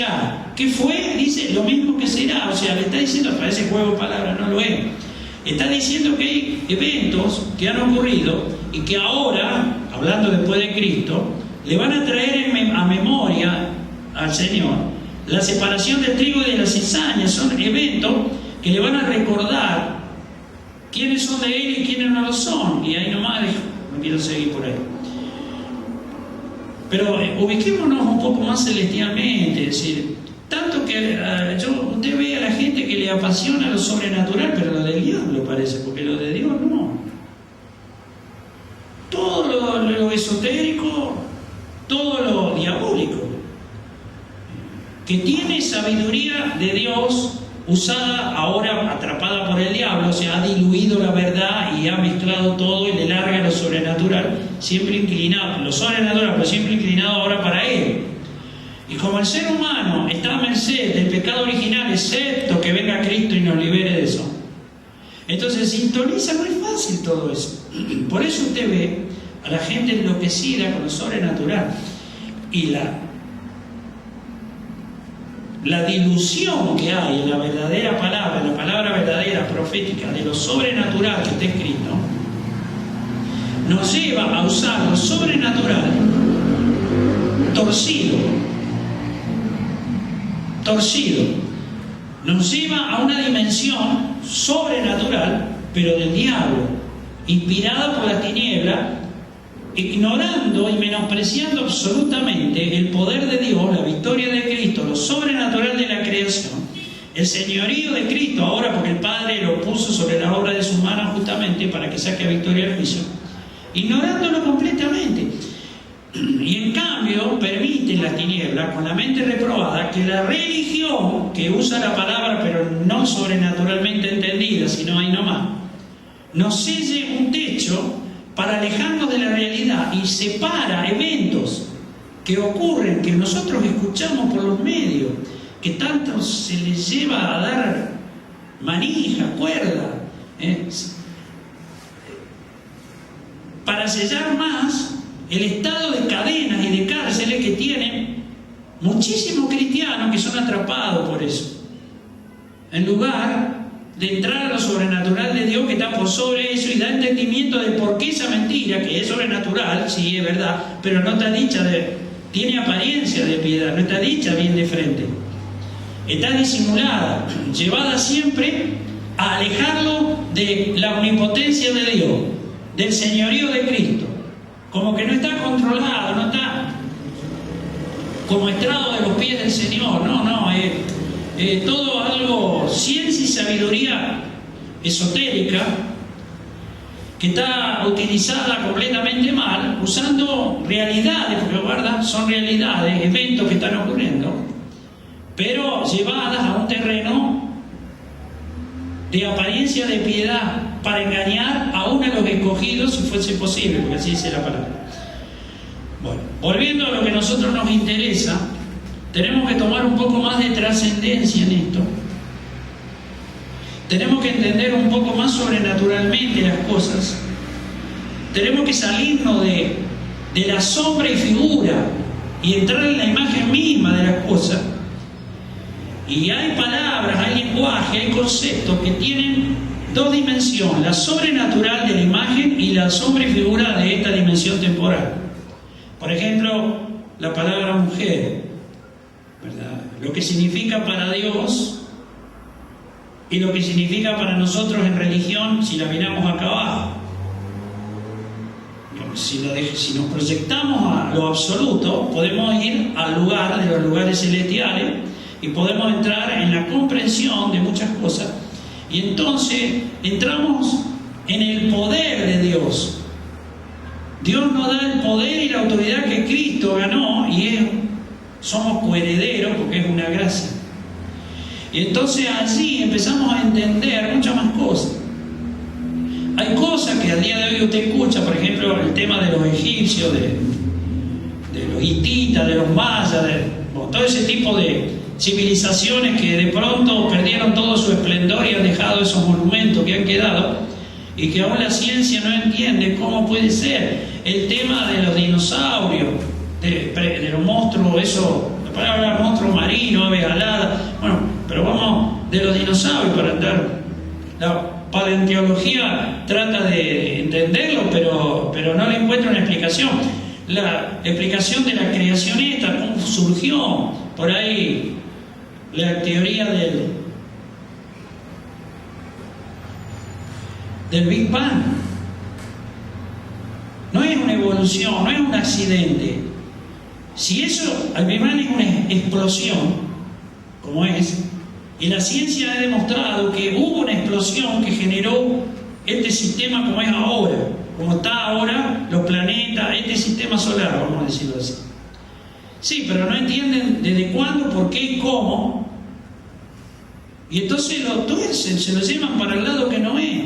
será. ¿Qué fue? Dice lo mismo que será. O sea, le está diciendo, parece juego de palabras, no lo es. Está diciendo que hay eventos que han ocurrido y que ahora, hablando después de Cristo, le van a traer a memoria al Señor la separación del trigo y de la cizaña. Son eventos que le van a recordar quiénes son de Él y quiénes no lo son. Y ahí nomás, no quiero seguir por ahí. Pero ubiquémonos un poco más celestialmente, es decir, tanto que usted ve a la gente que le apasiona lo sobrenatural, pero lo del diablo parece, porque lo de Dios no. Todo lo esotérico, todo lo diabólico, que tiene sabiduría de Dios usada ahora atrapada por el diablo, o sea, ha diluido la verdad y ha mezclado todo y le larga lo sobrenatural, siempre inclinado, lo sobrenatural, pero siempre inclinado ahora para él. Y como el ser humano está a merced del pecado original, excepto que venga Cristo y nos libere de eso, entonces sintoniza muy fácil todo eso. Por eso usted ve a la gente enloquecida con lo sobrenatural y la dilución que hay en la verdadera palabra, en la palabra verdadera, profética, de lo sobrenatural que está escrito, nos lleva a usar lo sobrenatural torcido, nos lleva a una dimensión sobrenatural, pero del diablo, inspirada por la tiniebla, ignorando y menospreciando absolutamente el poder de Dios, la victoria de Cristo, lo sobrenatural de la creación, el señorío de Cristo ahora, porque el Padre lo puso sobre la obra de sus manos justamente para que saque victoria al juicio, ignorándolo completamente. Y en cambio permiten las tinieblas, con la mente reprobada, que la religión, que usa la palabra pero no sobrenaturalmente entendida, sino ahí nomás, nos selle un techo para alejarnos de la realidad y separa eventos que ocurren, que nosotros escuchamos por los medios, que tanto se les lleva a dar manija, cuerda, para sellar más el estado de cadenas y de cárceles que tienen muchísimos cristianos que son atrapados por eso, en lugar de entrar a lo sobrenatural de Dios que está por sobre eso y da entendimiento de por qué esa mentira, que es sobrenatural, sí es verdad, pero no está dicha tiene apariencia de piedad, no está dicha bien de frente, está disimulada, llevada siempre a alejarlo de la omnipotencia de Dios, del señorío de Cristo, como que no está controlado, no está como estrado de los pies del Señor, todo algo, ciencia y sabiduría esotérica, que está utilizada completamente mal, usando realidades, porque guarda, son realidades, eventos que están ocurriendo, pero llevadas a un terreno de apariencia de piedad, para engañar aún a los escogidos si fuese posible, porque así dice la palabra. Bueno, volviendo a lo que a nosotros nos interesa, tenemos que tomar un poco más de trascendencia en esto. Tenemos que entender un poco más sobrenaturalmente las cosas. Tenemos que salirnos de la sombra y figura y entrar en la imagen misma de las cosas. Y hay palabras, hay lenguaje, hay conceptos que tienen dos dimensiones, la sobrenatural de la imagen y la sombra y figura de esta dimensión temporal. Por ejemplo, la palabra mujer, ¿verdad? Lo que significa para Dios y lo que significa para nosotros en religión si la miramos acá abajo. Si nos proyectamos a lo absoluto, podemos ir al lugar de los lugares celestiales y podemos entrar en la comprensión de muchas cosas. Y entonces entramos en el poder de Dios. Dios nos da el poder y la autoridad que Cristo ganó y somos coherederos porque es una gracia. Y entonces allí empezamos a entender muchas más cosas. Hay cosas que al día de hoy usted escucha, por ejemplo, el tema de los egipcios, de los hititas, de los mayas, todo ese tipo de civilizaciones que de pronto perdieron todo su esplendor y han dejado esos monumentos que han quedado y que aún la ciencia no entiende cómo puede ser. El tema de los dinosaurios, de los monstruos, eso palabra monstruo marino, ave alada, bueno, pero vamos de los dinosaurios para andar. La paleontología trata de entenderlo, pero no le encuentra una explicación. La explicación de la creación esta, cómo surgió, por ahí la teoría del Big Bang. No es una evolución, no es un accidente. Si eso, al Big Bang es una explosión, como es, y la ciencia ha demostrado que hubo una explosión que generó este sistema como es ahora, como está ahora, los planetas, este sistema solar, vamos a decirlo así. Sí, pero no entienden desde cuándo, por qué y cómo. Y entonces lo tuercen, se lo llevan para el lado que no es.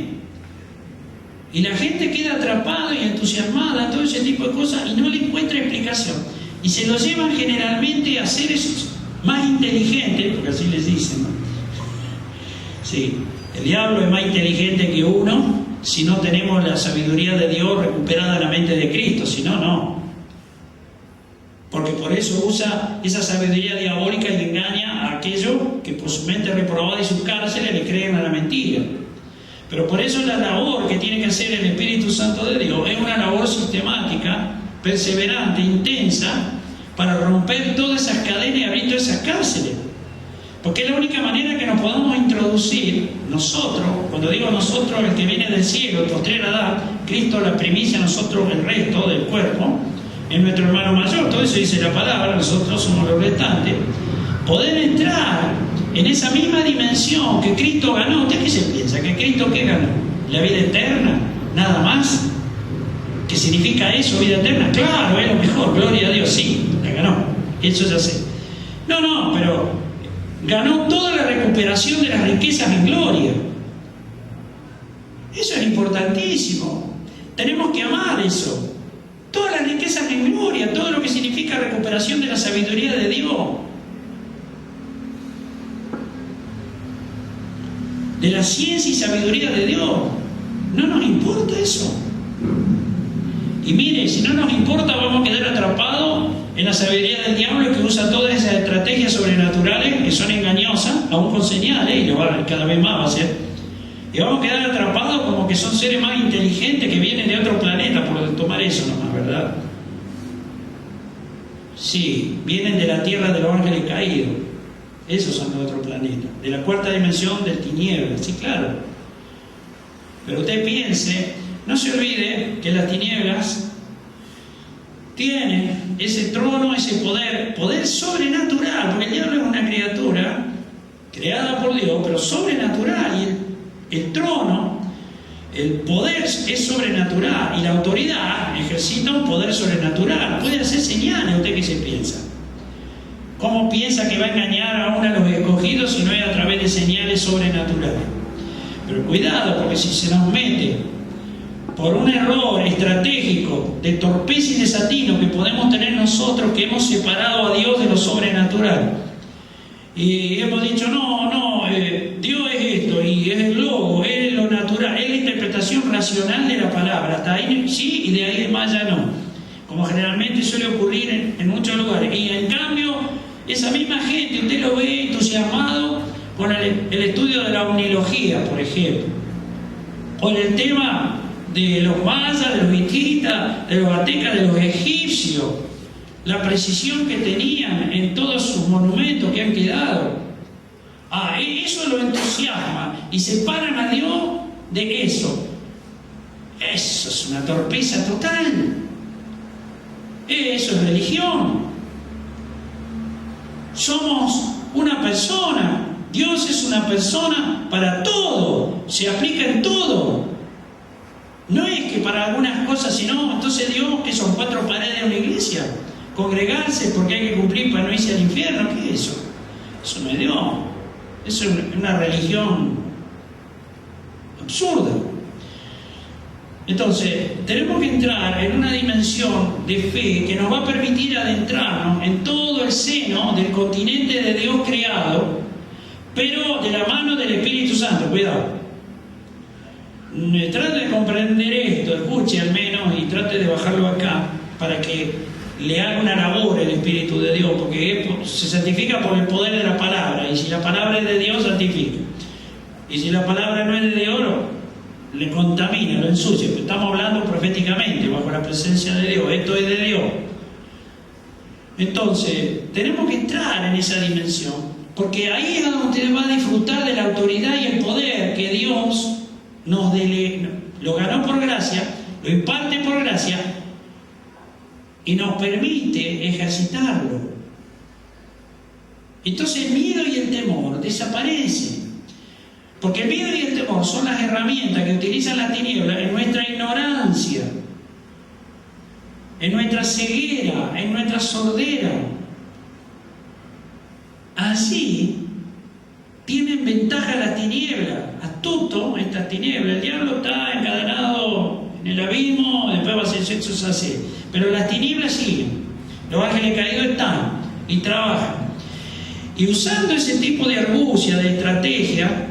Y la gente queda atrapada y entusiasmada en todo ese tipo de cosas y no le encuentra explicación. Y se lo llevan generalmente a seres más inteligentes, porque así les dicen, ¿no? Sí, el diablo es más inteligente que uno si no tenemos la sabiduría de Dios recuperada en la mente de Cristo, si no, no. Porque por eso usa esa sabiduría diabólica y engaña a aquellos que por su mente reprobada y sus cárceles le creen a la mentira. Pero por eso la labor que tiene que hacer el Espíritu Santo de Dios es una labor sistemática, perseverante, intensa, para romper todas esas cadenas y abrir todas esas cárceles. Porque es la única manera que nos podamos introducir nosotros, cuando digo nosotros, el que viene del cielo, el postrer Adán, Cristo la primicia, nosotros el resto del cuerpo, es nuestro hermano mayor, todo eso dice la palabra, nosotros somos los restantes, poder entrar en esa misma dimensión que Cristo ganó. ¿Usted qué se piensa? ¿Que Cristo qué ganó? ¿La vida eterna? ¿Nada más? ¿Qué significa eso, vida eterna? Claro, es lo mejor, gloria a Dios, sí, la ganó, eso ya sé. No, pero ganó toda la recuperación de las riquezas en gloria. Eso es importantísimo. Tenemos que amar eso. Todas las riquezas en gloria, todo lo que significa recuperación de la sabiduría de Dios. De la ciencia y sabiduría de Dios. No nos importa eso. Y mire, si no nos importa, vamos a quedar atrapados en la sabiduría del diablo, que usa todas esas estrategias sobrenaturales que son engañosas, aún con señales, y cada vez más va a ser. Y vamos a quedar atrapados como que son seres más inteligentes que vienen de otro planeta, por tomar eso nomás, ¿verdad? Sí, vienen de la tierra de los ángeles caídos. Esos son de otro planeta, de la cuarta dimensión del tinieblas, sí, claro. Pero usted piense, no se olvide que las tinieblas tienen ese trono, ese poder sobrenatural, porque el diablo es una criatura creada por Dios, pero sobrenatural, y el trono, el poder es sobrenatural, y la autoridad ejercita un poder sobrenatural, puede hacer señales. ¿Usted qué se piensa? ¿Cómo piensa que va a engañar aún a los escogidos si no es a través de señales sobrenaturales? Pero cuidado, porque si se nos mete por un error estratégico de torpeza y desatino que podemos tener nosotros, que hemos separado a Dios de lo sobrenatural, y hemos dicho, Dios es esto, y es el logo, es lo natural, es la interpretación racional de la palabra, hasta ahí sí, y de ahí en más ya no, como generalmente suele ocurrir en muchos lugares. Y en cambio, esa misma gente, usted lo ve entusiasmado con el estudio de la omnilogía, por ejemplo, con el tema de los mayas, de los hititas, de los aztecas, de los egipcios, la precisión que tenían en todos sus monumentos que han quedado. Eso lo entusiasma y separan a Dios de eso. Eso es una torpeza total. Eso es religión. Somos una persona. Dios es una persona para todo. Se aplica en todo. No es que para algunas cosas, sino entonces Dios, que son 4 paredes de una iglesia, congregarse porque hay que cumplir para no irse al infierno. ¿Qué es eso? Eso no es Dios. Eso es una religión absurda. Entonces, tenemos que entrar en una dimensión de fe que nos va a permitir adentrarnos en todo el seno del continente de Dios creado, pero de la mano del Espíritu Santo. Cuidado. Trate de comprender esto, escuche al menos y trate de bajarlo acá para que le haga una labor el Espíritu de Dios, porque se santifica por el poder de la palabra, y si la palabra es de Dios, santifica. Y si la palabra no es de Dios, le contamina, lo ensucia. Pero estamos hablando proféticamente, bajo la presencia de Dios. Esto es de Dios. Entonces, tenemos que entrar en esa dimensión, porque ahí es donde usted va a disfrutar de la autoridad y el poder que Dios lo ganó por gracia, lo imparte por gracia y nos permite ejercitarlo. Entonces el miedo y el temor desaparecen, porque el miedo y el temor son las herramientas que utilizan las tinieblas en nuestra ignorancia, en nuestra ceguera, en nuestra sordera. Así tienen ventaja las tinieblas, astuto estas tinieblas. El diablo está encadenado en el abismo, después va a hacer sexo sacer, pero las tinieblas siguen, los ángeles caídos están y trabajan. Y usando ese tipo de argucia, de estrategia,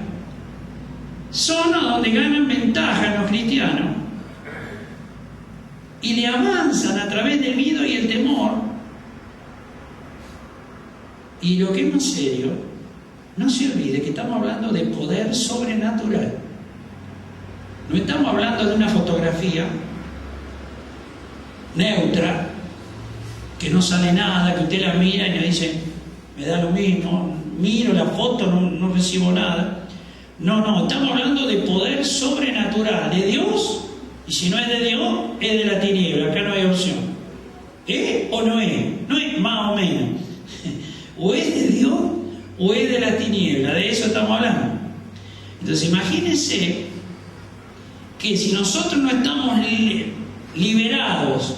son a donde ganan ventaja los cristianos y le avanzan a través del miedo y el temor. Y lo que es más serio, no se olvide que estamos hablando de poder sobrenatural. No estamos hablando de una fotografía neutra, que no sale nada, que usted la mira y le dice, me da lo mismo, miro la foto, no recibo nada. No, estamos hablando de poder sobrenatural, de Dios, y si no es de Dios, es de la tiniebla, acá no hay opción. ¿Es o no es? No es más o menos. O es de Dios o es de la tiniebla, de eso estamos hablando. Entonces imagínense que si nosotros no estamos liberados,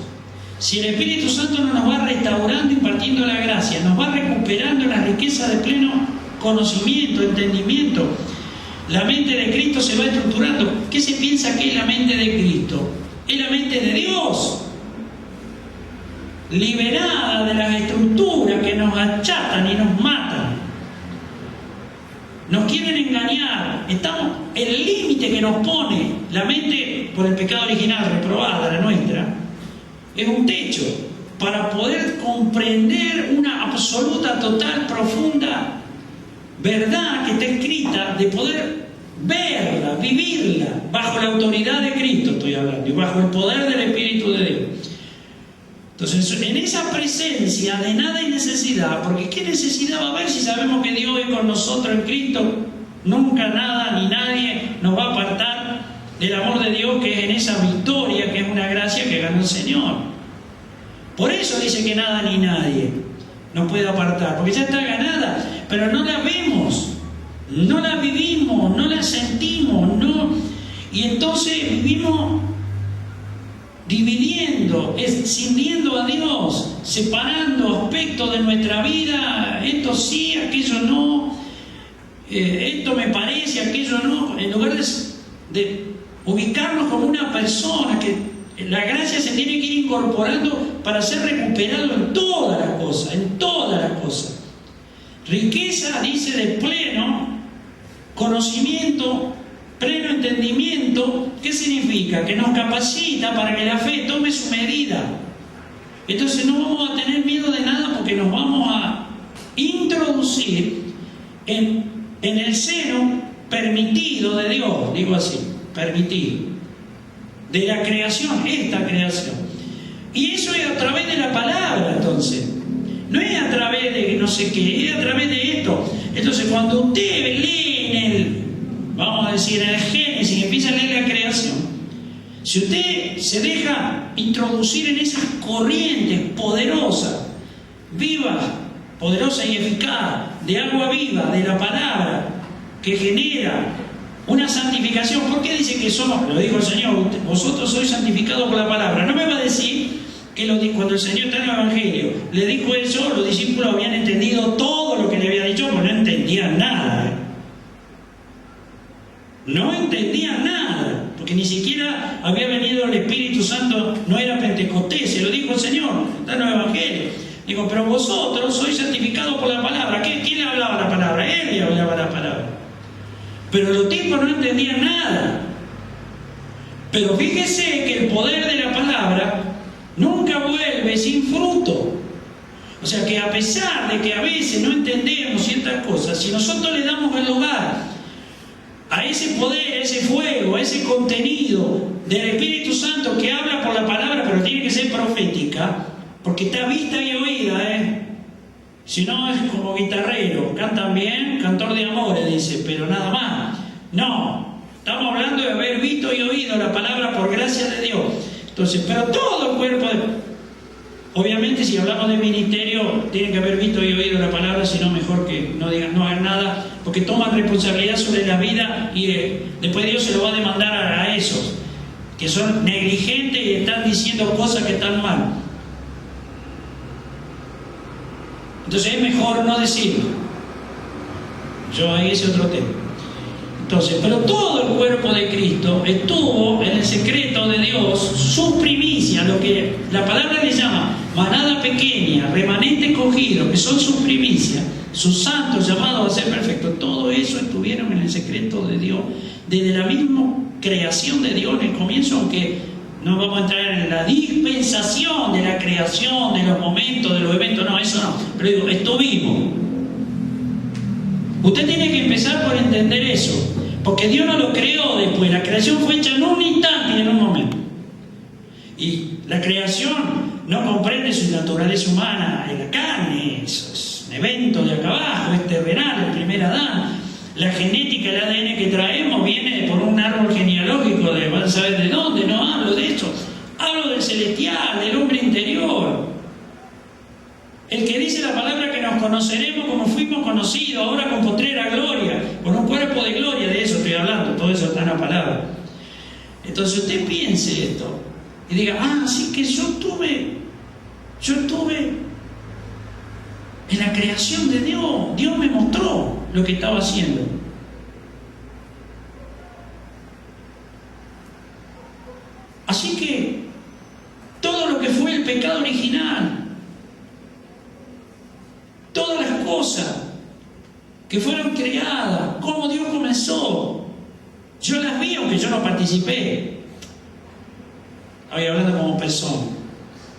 si el Espíritu Santo no nos va restaurando, impartiendo la gracia, nos va recuperando la riqueza de pleno conocimiento, entendimiento, la mente de Cristo se va estructurando. ¿Qué se piensa que es la mente de Cristo? Es la mente de Dios, liberada de las estructuras que nos achatan y nos matan. Nos quieren engañar. El límite que nos pone la mente por el pecado original reprobada, la nuestra, es un techo para poder comprender una absoluta, total, profunda verdad que está escrita, de poder verla, vivirla, bajo la autoridad de Cristo estoy hablando, y bajo el poder del Espíritu de Dios. Entonces, en esa presencia de nada y necesidad, porque ¿qué necesidad va a haber si sabemos que Dios es con nosotros en Cristo? Nunca nada ni nadie nos va a apartar del amor de Dios, que es en esa victoria, que es una gracia que ganó el Señor. Por eso dice que nada ni nadie nos puede apartar, porque ya está ganada, pero no la vemos, no la vivimos, no la sentimos, no. Y entonces vivimos dividiendo, escindiendo a Dios, separando aspectos de nuestra vida, esto sí, aquello no, esto me parece, aquello no, en lugar de ubicarnos como una persona, que la gracia se tiene que ir incorporando para ser recuperado en todas las cosas, en todas las cosas. Riqueza, dice, de pleno conocimiento, pleno entendimiento. ¿Qué significa? Que nos capacita para que la fe tome su medida. Entonces no vamos a tener miedo de nada, porque nos vamos a introducir en el seno permitido de Dios, digo así, permitido, de la creación, esta creación. Y eso es a través de la palabra, entonces. No es a través de no sé qué, es a través de esto. Entonces cuando usted lee vamos a decir, en el Génesis, empieza a leer la creación, si usted se deja introducir en esas corrientes poderosas, vivas, poderosas y eficaz, de agua viva, de la palabra, que genera una santificación. ¿Por qué dice que somos? Lo dijo el Señor, vosotros sois santificados por la palabra. No me va a decir que cuando el Señor está en el Evangelio le dijo eso, los discípulos habían entendido todo lo que le había dicho, pero no entendían nada. No entendían nada, porque ni siquiera había venido el Espíritu Santo, no era Pentecostés, se lo dijo el Señor, está en el Evangelio. Digo, pero vosotros sois santificados por la palabra. ¿Quién le hablaba la palabra? Él le hablaba la palabra. Pero los tipos no entendían nada. Pero fíjese que el poder de la palabra nunca vuelve sin fruto. O sea que a pesar de que a veces no entendemos ciertas cosas, si nosotros le damos el lugar a ese poder, a ese fuego, a ese contenido del Espíritu Santo que habla por la palabra, pero tiene que ser profética, porque está vista y oída, si no es como guitarrero, cantan bien, cantor de amores, dice, pero nada más. No, estamos hablando de haber visto y oído la palabra por gracia de Dios. Entonces, pero todo el cuerpo obviamente si hablamos de ministerio, tienen que haber visto y oído la palabra, si no mejor que no digan, no hagan nada, porque toman responsabilidad sobre la vida y después Dios se lo va a demandar a esos que son negligentes y están diciendo cosas que están mal. Entonces es mejor no decirlo. Yo ahí ese otro tema. Entonces, pero todo el cuerpo de Cristo estuvo en el secreto de Dios, su primicia, lo que la palabra le llama manada pequeña, remanente escogido, que son sus primicias, sus santos llamados a ser perfectos. Todo eso estuvieron en el secreto de Dios, desde la misma creación de Dios en el comienzo, aunque no vamos a entrar en la dispensación de la creación, de los momentos, de los eventos, no, eso no. Pero digo, estuvimos. Usted tiene que empezar por entender eso, porque Dios no lo creó después, la creación fue hecha en un instante y en un momento. Y la creación no comprende su naturaleza humana en la carne, eso es un evento de acá abajo, es terrenal, el primer Adán. La genética, el ADN que traemos viene por un árbol genealógico de van a saber de dónde, no hablo de eso, hablo del celestial, del hombre interior. El que dice la palabra que nos conoceremos como fuimos conocidos, ahora con postrera gloria, con un cuerpo de gloria, de eso estoy hablando, todo eso está en la palabra. Entonces usted piense esto y diga, sí que yo estuve en la creación de Dios, Dios me mostró lo que estaba haciendo. Así que todo lo que fue el pecado original, todas las cosas que fueron creadas, cómo Dios comenzó, yo las vi aunque yo no participé. Estoy hablando como persona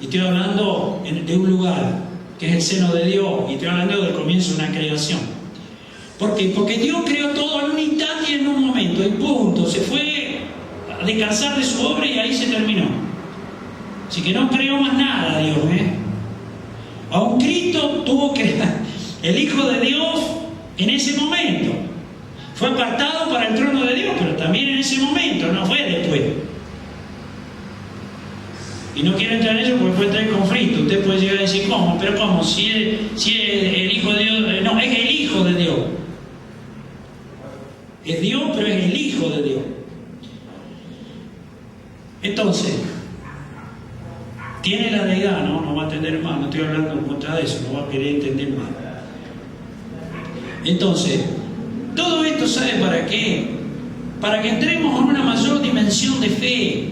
y estoy hablando de un lugar que es el seno de Dios, y estoy hablando del comienzo de una creación. ¿Por qué? Porque Dios creó todo en un instante y en un momento, y punto. Se fue a descansar de su obra y ahí se terminó. Así que no creó más nada Dios, Aún Cristo tuvo que, el Hijo de Dios, en ese momento, fue apartado para el trono de Dios, pero también en ese momento, no fue después. Y no quiero entrar en eso porque puede traer conflicto. Usted puede llegar a decir, ¿cómo? ¿Pero cómo? Si es el Hijo de Dios, no, es el Hijo de Dios. Es Dios, pero es el Hijo de Dios. Entonces, tiene la deidad, no va a entender mal, no estoy hablando en contra de eso, no va a querer entender mal. Entonces, todo esto, ¿sabe para qué? Para que entremos en una mayor dimensión de fe.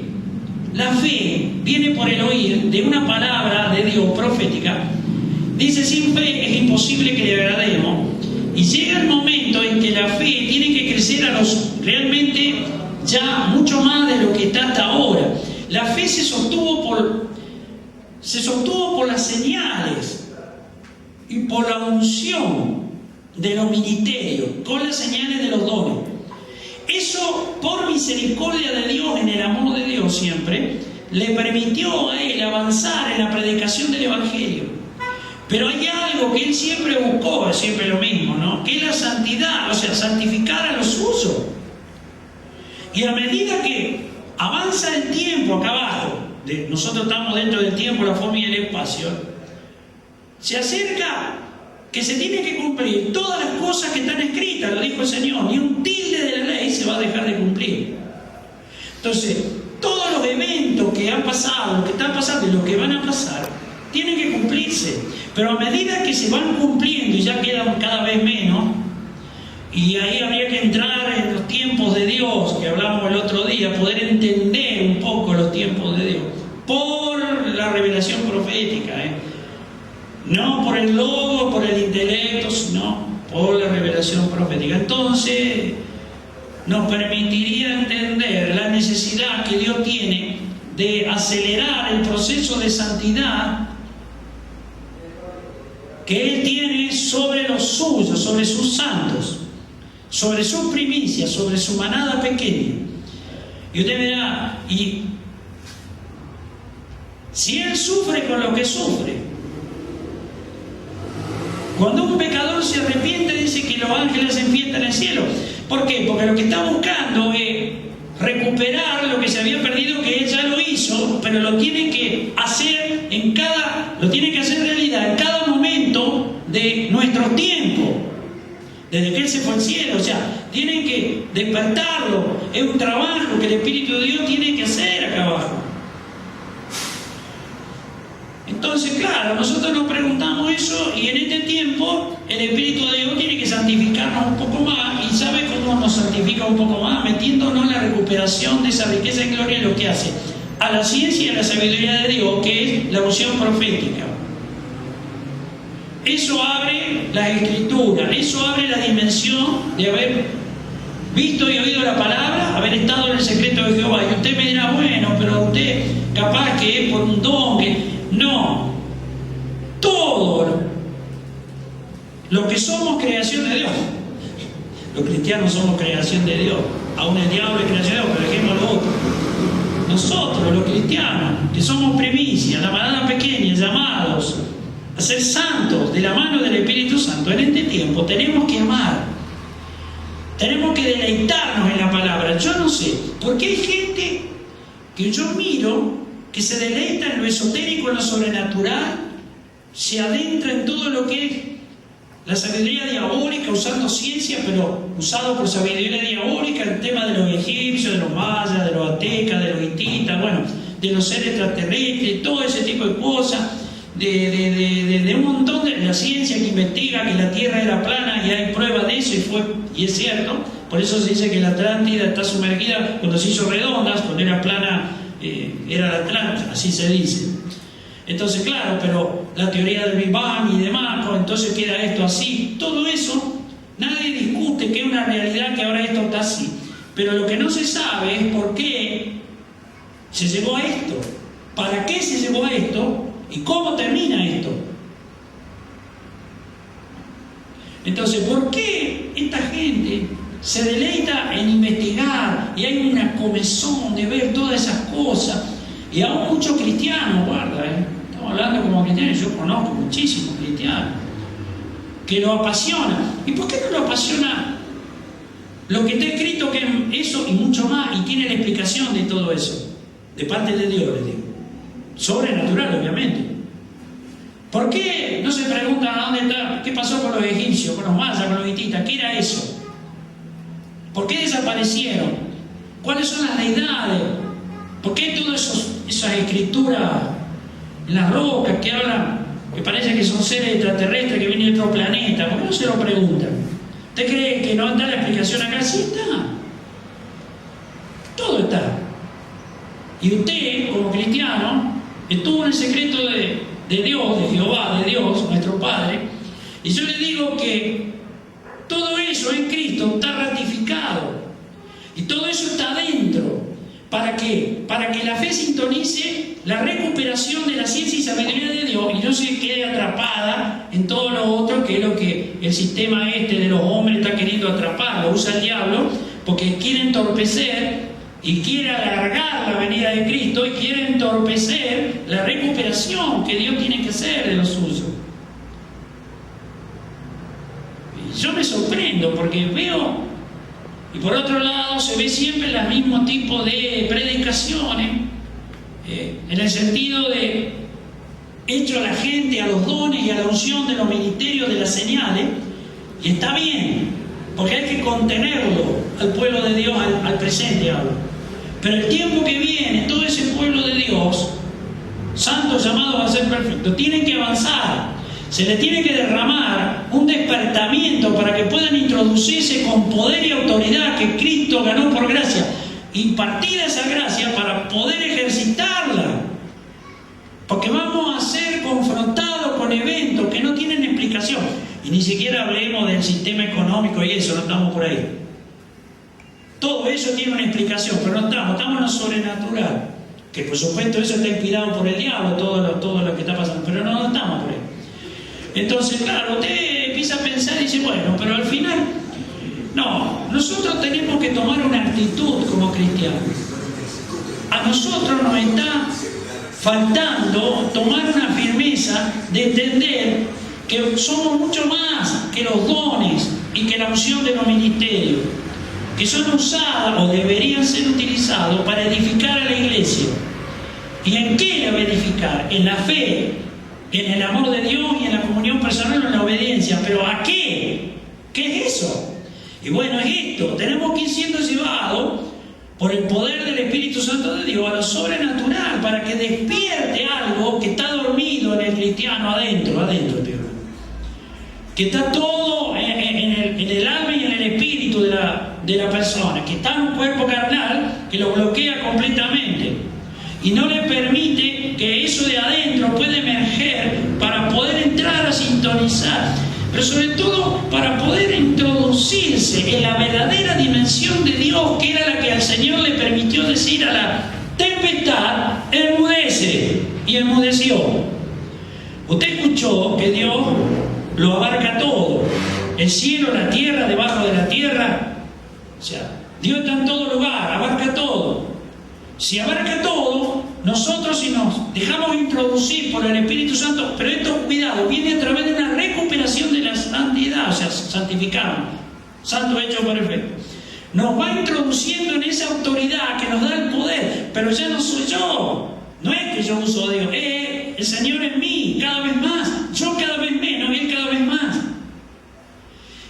La fe viene por el oír de una palabra de Dios profética. Dice, sin fe es imposible que le agrademos. Y llega el momento en que la fe tiene que crecer a los realmente ya mucho más de lo que está hasta ahora. La fe se sostuvo por las señales y por la unción de los ministerios, con las señales de los dones. Eso, por misericordia de Dios, en el amor de Dios siempre, le permitió a él avanzar en la predicación del Evangelio. Pero hay algo que él siempre buscó, es siempre lo mismo, ¿no? Que es la santidad, o sea, santificar a los suyos. Y a medida que avanza el tiempo acá abajo, nosotros estamos dentro del tiempo, la forma y el espacio, se acerca que se tiene que cumplir todas las cosas que están escritas, lo dijo el Señor, ni un tilde de la ley se va a dejar de cumplir. Entonces, todos los eventos que han pasado, lo que están pasando y lo que van a pasar, tienen que cumplirse. Pero a medida que se van cumpliendo y ya quedan cada vez menos, y ahí habría que entrar en los tiempos de Dios, que hablamos el otro día, poder entender un poco los tiempos de Dios, por la revelación profética, no por el logo, por el intelecto, sino por la revelación profética. Entonces, nos permitiría entender la necesidad que Dios tiene de acelerar el proceso de santidad que Él tiene sobre los suyos, sobre sus santos, sobre sus primicias, sobre su manada pequeña. Y usted verá, y si Él sufre con lo que sufre, cuando un pecador se arrepiente, dice que los ángeles hacen fiesta en el cielo. ¿Por qué? Porque lo que está buscando es recuperar lo que se había perdido, que Él ya lo hizo, pero lo tiene que hacer lo tiene que hacer realidad en cada momento de nuestro tiempo, desde que Él se fue al cielo. O sea, tienen que despertarlo. Es un trabajo que el Espíritu de Dios tiene que hacer acá abajo. Entonces, claro, nosotros nos preguntamos eso, y en este tiempo el Espíritu de Dios tiene que santificarnos un poco más. ¿Y sabe cómo nos santifica un poco más? Metiéndonos en la recuperación de esa riqueza en gloria, lo que hace a la ciencia y a la sabiduría de Dios, que es la unción profética. Eso abre la Escritura, eso abre la dimensión de haber visto y oído la palabra, haber estado en el secreto de Jehová. Y usted me dirá, bueno, pero usted capaz que es por un don, que... No, todo lo que somos creación de Dios. Los cristianos somos creación de Dios. Aún el diablo es creación de Dios, pero dejemos lo otro. Nosotros, los cristianos, que somos primicia, la manada pequeña, llamados a ser santos de la mano del Espíritu Santo, en este tiempo tenemos que amar, tenemos que deleitarnos en la palabra. Yo no sé, porque hay gente que yo miro que se deleita en lo esotérico, en lo sobrenatural, se adentra en todo lo que es la sabiduría diabólica, usando ciencia, pero usado por sabiduría diabólica, el tema de los egipcios, de los mayas, de los aztecas, de los hititas, bueno, de los seres extraterrestres, todo ese tipo de cosas, de un montón de la ciencia que investiga que la Tierra era plana, y hay pruebas de eso, y es cierto. Por eso se dice que la Atlántida está sumergida cuando se hizo redondas, cuando era plana. Era la Atlántida, así se dice. Entonces, claro, pero la teoría del Big Bang y demás, pues entonces queda esto así. Todo eso, nadie discute que es una realidad, que ahora esto está así. Pero lo que no se sabe es por qué se llegó a esto, para qué se llegó a esto y cómo termina esto. Entonces, ¿por qué esta gente se deleita en investigar y hay una comezón de ver todas esas cosas? Y aún muchos cristianos, guarda, estamos hablando como cristianos, yo conozco muchísimos cristianos que lo apasiona. ¿Y por qué no lo apasiona lo que está escrito, que es eso y mucho más, y tiene la explicación de todo eso, de parte de Dios, les digo, sobrenatural, obviamente? ¿Por qué no se pregunta dónde está, qué pasó con los egipcios, con los mayas, con los hititas? ¿Qué era eso? ¿Por qué desaparecieron? ¿Cuáles son las deidades? ¿Por qué todas esas escrituras en las rocas que hablan, que parece que son seres extraterrestres que vienen de otro planeta? ¿Por qué no se lo preguntan? ¿Usted cree que no está la explicación acá? Sí está. Todo está. Y usted, como cristiano, estuvo en el secreto de Dios, de Jehová, de Dios, nuestro Padre. Y yo le digo que todo eso en Cristo está ratificado. Y todo eso está dentro. ¿Para qué? Para que la fe sintonice la recuperación de la ciencia y sabiduría de Dios y no se quede atrapada en todo lo otro, que es lo que el sistema de los hombres está queriendo atrapar. Lo usa el diablo porque quiere entorpecer y quiere alargar la venida de Cristo y quiere entorpecer la recuperación que Dios tiene que hacer de los suyos. Y yo me sorprendo porque veo, y por otro lado se ve siempre el mismo tipo de predicaciones, en el sentido de hecho a la gente, a los dones y a la unción de los ministerios, de las señales, y está bien, porque hay que contenerlo al pueblo de Dios, al presente hablo. Pero el tiempo que viene, todo ese pueblo de Dios, santos llamados a ser perfectos, tienen que avanzar. Se les tiene que derramar un despertamiento para que puedan introducirse con poder y autoridad que Cristo ganó por gracia. Impartida esa gracia para poder ejercitarla. Porque vamos a ser confrontados con eventos que no tienen explicación. Y ni siquiera hablemos del sistema económico y eso, no estamos por ahí. Todo eso tiene una explicación, pero no estamos en lo sobrenatural. Que por supuesto eso está inspirado por el diablo, todo lo que está pasando, pero no estamos por ahí. Entonces, claro, usted empieza a pensar y dice, bueno, pero al final, no, nosotros tenemos que tomar una actitud como cristianos. A nosotros nos está faltando tomar una firmeza de entender que somos mucho más que los dones y que la unción de los ministerios, que son usadas o deberían ser utilizados para edificar a la iglesia. ¿Y en qué la va a edificar? En la fe, en el amor de Dios y en la comunión personal o en la obediencia. ¿Pero a qué? ¿Qué es eso? Y bueno, es esto. Tenemos que ir siendo llevados por el poder del Espíritu Santo de Dios a lo sobrenatural, para que despierte algo que está dormido en el cristiano adentro, peor. Que está todo en el alma y en el espíritu de la persona, que está en un cuerpo carnal que lo bloquea completamente y no le permite que eso de adentro pueda emerger para poder entrar a sintonizar, pero sobre todo para poder introducirse en la verdadera dimensión de Dios, que era la que al Señor le permitió decir a la tempestad: enmudece, y enmudeció. Usted escuchó que Dios lo abarca todo, el cielo, la tierra, debajo de la tierra. O sea, Dios está en todo lugar, abarca todo. Si abarca todo, nosotros, si nos dejamos introducir por el Espíritu Santo, pero esto, cuidado, viene a través de una recuperación de la santidad, o sea, santificarnos, santo hecho perfecto. Nos va introduciendo en esa autoridad que nos da el poder, pero ya no soy yo. No es que yo uso Dios, el Señor en mí, cada vez más, yo cada vez menos, Él cada vez más.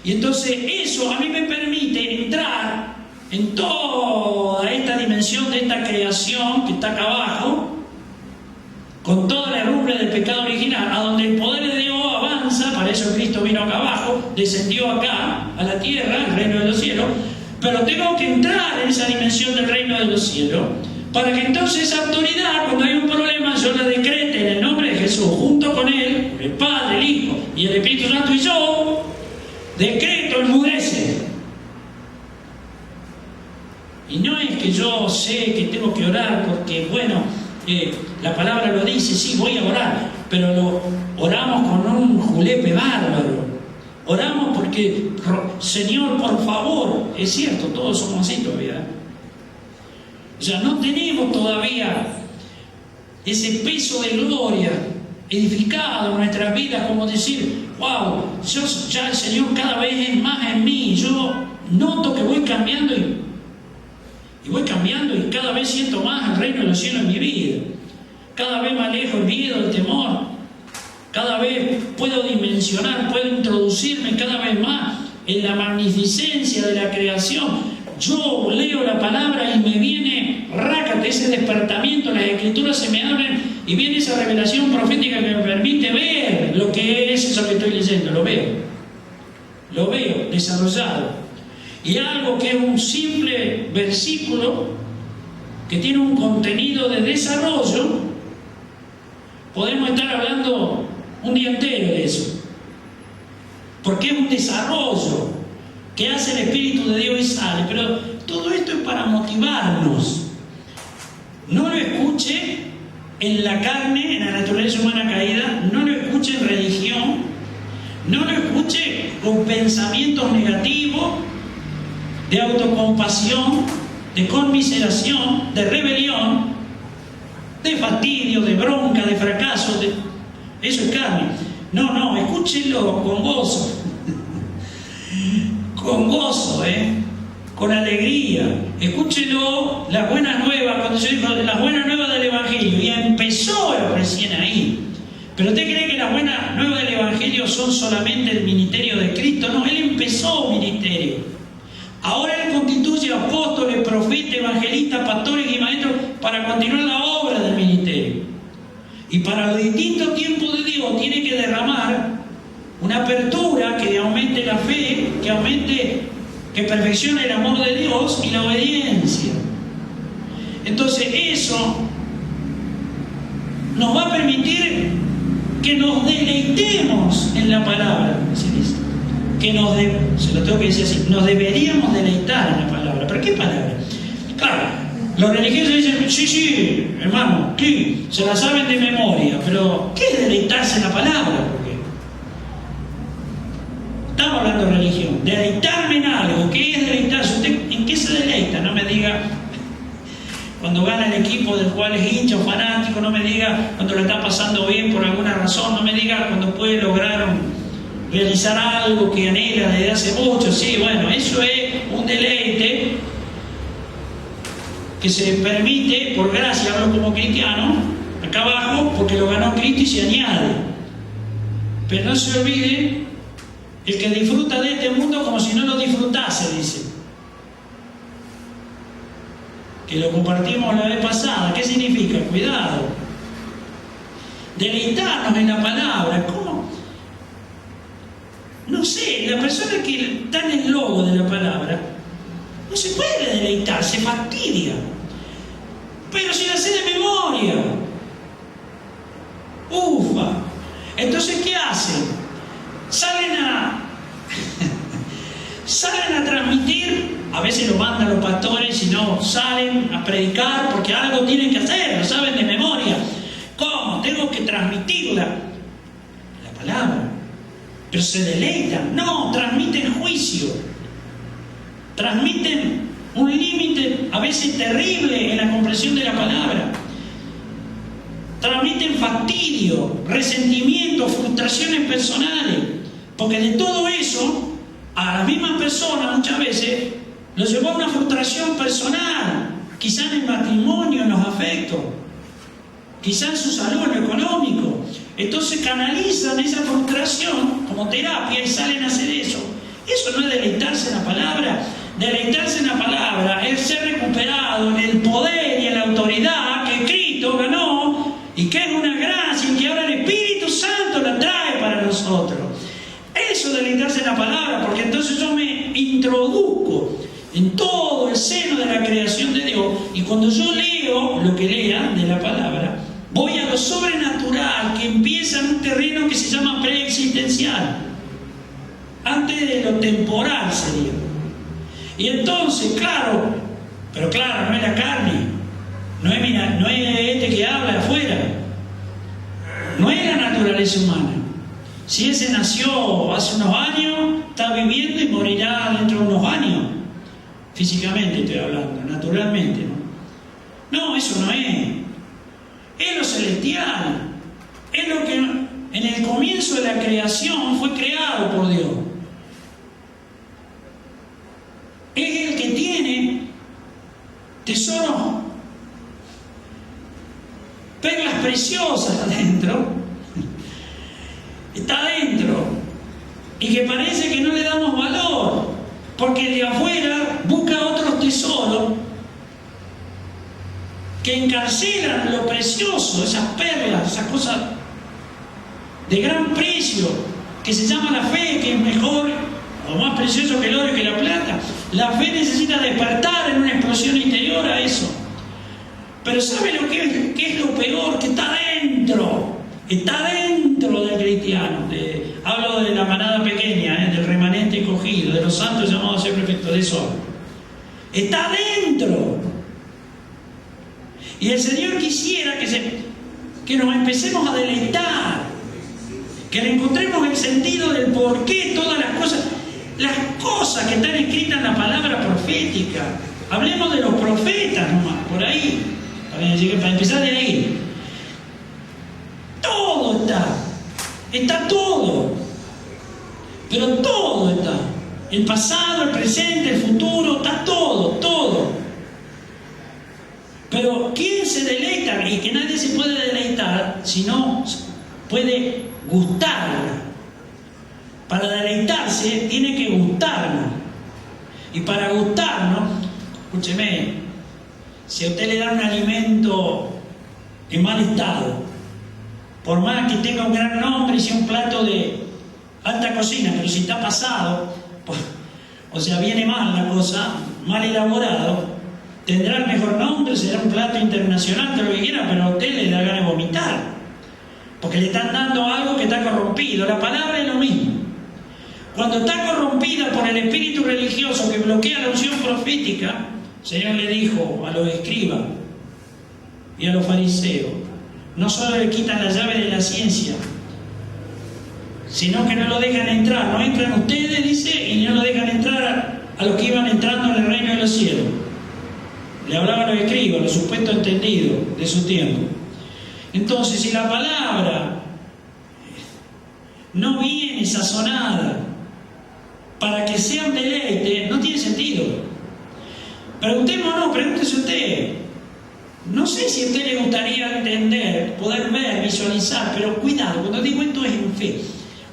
Y entonces eso a mí me permite entrar en toda esta dimensión de esta creación que está acá abajo, con toda la herrumbre del pecado original, a donde el poder de Dios avanza. Para eso Cristo vino acá abajo, descendió acá a la tierra, el reino de los cielos, pero tengo que entrar en esa dimensión del reino de los cielos, para que entonces esa autoridad, cuando hay un problema, yo la decrete en el nombre de Jesús, junto con Él, el Padre, el Hijo y el Espíritu Santo, y yo decreto, enmudece. Y no es que yo sé que tengo que orar porque, bueno, la palabra lo dice, sí, voy a orar, pero oramos con un julepe bárbaro. Oramos porque, Señor, por favor, es cierto, todos somos así todavía. O sea, no tenemos todavía ese peso de gloria edificado en nuestras vidas, como decir, wow, ya el Señor cada vez es más en mí. Yo noto que voy cambiando y voy cambiando y cada vez siento más el reino de los cielos en mi vida. Cada vez me alejo el miedo, el temor. Cada vez puedo dimensionar, puedo introducirme cada vez más en la magnificencia de la creación. Yo leo la palabra y me viene rácate ese despertamiento, las escrituras se me abren y viene esa revelación profética que me permite ver lo que es eso que estoy leyendo. Lo veo desarrollado. Y algo que es un simple versículo que tiene un contenido de desarrollo, podemos estar hablando un día entero de eso, porque es un desarrollo que hace el Espíritu de Dios y sale. Pero todo esto es para motivarnos. No lo escuche en la carne, en la naturaleza humana caída, no lo escuche en religión, no lo escuche con pensamientos negativos, de autocompasión, de conmiseración, de rebelión, de fastidio, de bronca, de fracaso. Eso es carne. No, escúchenlo con gozo. Con gozo, con alegría. Escúchelo, las buenas nuevas, cuando yo digo las buenas nuevas del Evangelio, y empezó recién ahí. Pero usted cree que las buenas nuevas del Evangelio son solamente el ministerio de Cristo. No, Él empezó ministerio. Ahora Él constituye apóstoles, profetas, evangelistas, pastores y maestros para continuar la obra del ministerio. Y para los distintos tiempos de Dios tiene que derramar una apertura que aumente la fe, que perfeccione el amor de Dios y la obediencia. Entonces eso nos va a permitir que nos deleitemos en la palabra, se dice. Se lo tengo que decir así, nos deberíamos deleitar en la palabra. ¿Pero qué palabra? Claro, Los religiosos dicen, sí, hermano, sí, se la saben de memoria, pero ¿qué es deleitarse en la palabra? Porque estamos hablando de religión, deleitarme en algo. ¿Qué es deleitarse? ¿Usted en qué se deleita? No me diga cuando gana el equipo del cual es hincha o fanático, no me diga cuando lo está pasando bien por alguna razón, no me diga cuando puede lograr realizar algo que anhela desde hace mucho. Sí, bueno, eso es un deleite que se permite, por gracia, hablo como cristiano, acá abajo, porque lo ganó Cristo y se añade. Pero no se olvide, el que disfruta de este mundo como si no lo disfrutase, dice. Que lo compartimos la vez pasada. ¿Qué significa? Cuidado. Deleitarnos en la palabra. ¿Cómo? No sé, la persona que está en el logo de la palabra no se puede deleitar, se fastidia. Pero si la sé de memoria. Ufa. Entonces, ¿qué hacen? Salen a transmitir. A veces lo mandan los pastores y no salen a predicar porque algo tienen que hacer, lo saben de memoria. ¿Cómo? Tengo que transmitirla. La palabra. Pero se deleitan. No, transmiten juicio. Transmiten un límite a veces terrible en la comprensión de la palabra. Transmiten fastidio, resentimiento, frustraciones personales. Porque de todo eso, a las mismas personas muchas veces los llevó a una frustración personal, quizá en el matrimonio, en los afectos, quizá en su salud, en lo económico. Entonces canalizan esa frustración como terapia y salen a hacer eso. Eso no es deleitarse en la palabra. Deleitarse en la palabra es ser recuperado en el poder y en la autoridad que Cristo ganó y que es una gracia y que ahora el Espíritu Santo la trae para nosotros. Eso es deleitarse en la palabra, porque entonces yo me introduzco en todo el seno de la creación de Dios, y cuando yo leo lo que lea de la palabra, voy a lo sobrenatural que empieza en un terreno que se llama preexistencial, antes de lo temporal sería. Y entonces, claro, pero claro, no es la carne, no es este que habla de afuera, no es la naturaleza humana. Si ese nació hace unos años, está viviendo y morirá dentro de unos años. Físicamente estoy hablando, naturalmente, ¿no? No, eso no es. Es lo celestial. Es lo que en el comienzo de la creación fue creado por Dios. Es el que tiene tesoros, perlas preciosas adentro. Está adentro. Y que parece que no le damos valor. Porque el de afuera busca otros tesoros que encarcelan lo precioso, esas perlas, esas cosas de gran precio, que se llama la fe, que es mejor o más precioso que el oro y que la plata. La fe necesita despertar en una explosión interior a eso. Pero ¿sabe lo que es lo peor? Que está dentro. Está dentro del cristiano. Hablo de la manada pequeña, del remanente escogido, de los santos llamados a ser perfectos, de eso. Está dentro. Y el Señor quisiera que nos empecemos a deleitar, que le encontremos el sentido del por qué todas las cosas que están escritas en la palabra profética. Hablemos de los profetas nomás, por ahí, para empezar de ahí. Todo está todo, pero todo está, el pasado, el presente, el futuro, está todo. Pero ¿quién se deleita? Y que nadie se puede deleitar si no puede gustarla. Para deleitarse tiene que gustarnos, y para gustarnos, escúcheme, si a usted le da un alimento en mal estado, por más que tenga un gran nombre y sea un plato de alta cocina, pero si está pasado, pues, o sea, viene mal la cosa, mal elaborado, tendrá el mejor nombre, será un plato internacional, todo lo que quiera, pero a usted le da ganas de vomitar, porque le están dando algo que está corrompido. La palabra es lo mismo. Cuando está corrompida por el espíritu religioso que bloquea la unción profética, El Señor le dijo a los escribas y a los fariseos, no solo le quitan la llave de la ciencia, sino que no lo dejan entrar. No entran ustedes, dice, y no lo dejan entrar a los que iban entrando en el reino de los cielos. Le hablaba a los escribas, los supuestos entendidos de su tiempo. Entonces, si la palabra no viene sazonada para que sea un deleite, no tiene sentido. Preguntémonos, pregúntese usted. No sé si a usted le gustaría entender, poder ver, visualizar, pero cuidado, cuando digo esto es en fe.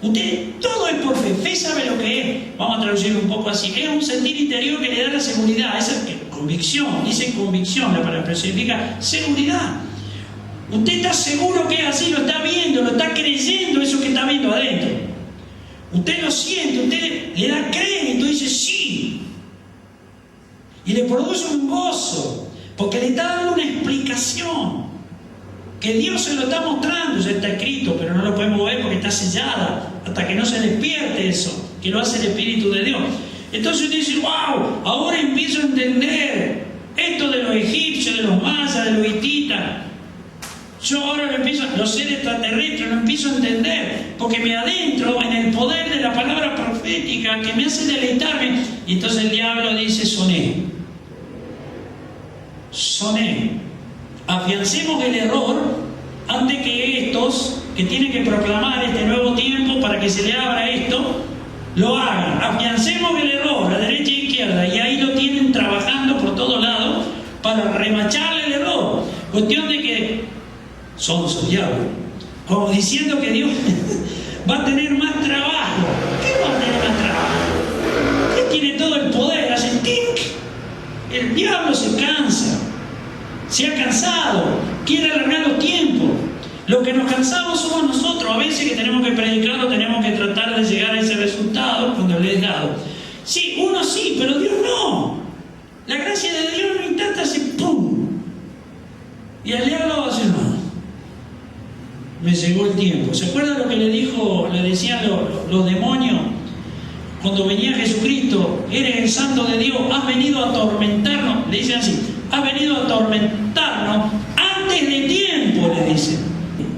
Usted, todo es por fe. Fe sabe lo que es. Vamos a traducirlo un poco así. Es un sentir interior que le da la seguridad. Esa es convicción. Dice convicción la palabra, pero significa seguridad. Usted está seguro que es así, lo está viendo, lo está creyendo eso que está viendo adentro. Usted lo siente, usted le da crédito, dice sí. Y le produce un gozo, porque le está dando una explicación. Que Dios se lo está mostrando, ya está escrito, pero no lo podemos ver porque está sellada, hasta que no se despierte eso, que lo hace el Espíritu de Dios. Entonces usted dice, wow, ahora empiezo a entender esto de los egipcios, de los mayas, de los hititas. Yo ahora lo empiezo, los seres extraterrestres, lo empiezo a entender, porque me adentro en el poder de la palabra profética que me hace deleitarme. Y entonces el diablo dice, soné. Afiancemos el error antes que estos que tienen que proclamar este nuevo tiempo para que se le abra esto, lo hagan. Afiancemos el error a derecha e izquierda, y ahí lo tienen trabajando por todos lados para remacharle el error. Cuestión de que somos el diablo, como diciendo que Dios va a tener más trabajo. ¿Qué va a tener más trabajo? Él tiene todo el poder, hace tic. El diablo se cansa, se ha cansado, quiere alargar los tiempos. Los que nos cansamos somos nosotros, a veces que tenemos que predicarlo, tenemos que tratar de llegar a ese resultado cuando le he dado. Sí, uno sí, pero Dios no. La gracia de Dios en un instante hace ¡pum! Y el diablo hace no. Me llegó el tiempo. ¿Se acuerdan lo que le decían los demonios cuando venía Jesucristo? Eres el santo de Dios, has venido a atormentarnos. Le dicen así, has venido a atormentarnos antes de tiempo, le dicen.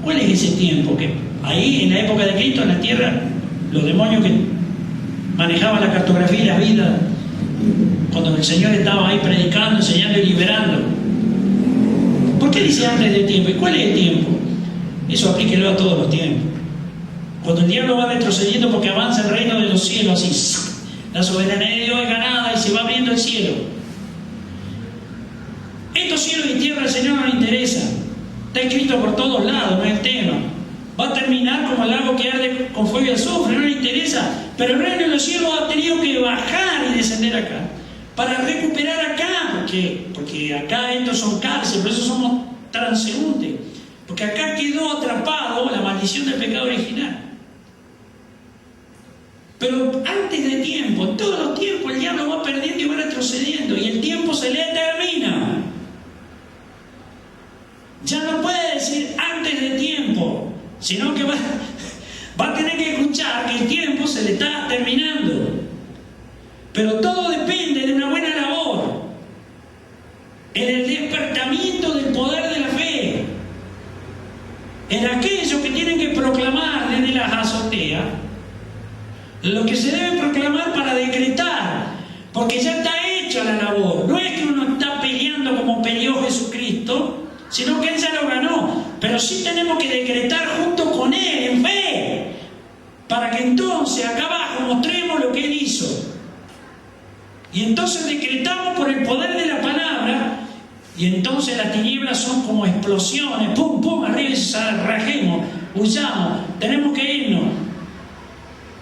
¿Cuál es ese tiempo? Que ahí en la época de Cristo en la tierra, los demonios que manejaban la cartografía y la vida, cuando el Señor estaba ahí predicando, enseñando y liberando. ¿Por qué dice antes de tiempo? ¿Y cuál es el tiempo? Eso aplíquelo a todos los tiempos. Cuando el diablo va retrocediendo porque avanza el reino de los cielos, así, la soberanía de Dios es ganada y se va abriendo el cielo. Estos cielos y tierra al Señor no le interesa. Está escrito por todos lados, no es el tema. Va a terminar como el lago que arde con fuego y azufre, no le interesa. Pero el reino de los cielos ha tenido que bajar y descender acá, para recuperar acá, porque acá estos son cárceles, por eso somos transeúntes. Porque acá quedó atrapado la maldición del pecado original. Pero antes de tiempo, en todos los tiempos, el diablo va perdiendo y va retrocediendo, y el tiempo se le termina. Ya no puede decir antes de tiempo, sino que va a tener que escuchar que el tiempo se le está terminando. Pero todo depende de una buena labor, en el despertamiento del poder de la fe, en aquellos que tienen que proclamar desde las azoteas lo que se debe proclamar para decretar, porque ya está hecha la labor. No es que uno está peleando como peleó Jesucristo, sino que Él ya lo ganó, pero sí tenemos que decretar junto con Él en fe, para que entonces acá abajo mostremos lo que Él hizo. Y entonces decretamos por el poder de la palabra. Y entonces las tinieblas son como explosiones, pum, pum, arriba y rajemos, huyamos, tenemos que irnos,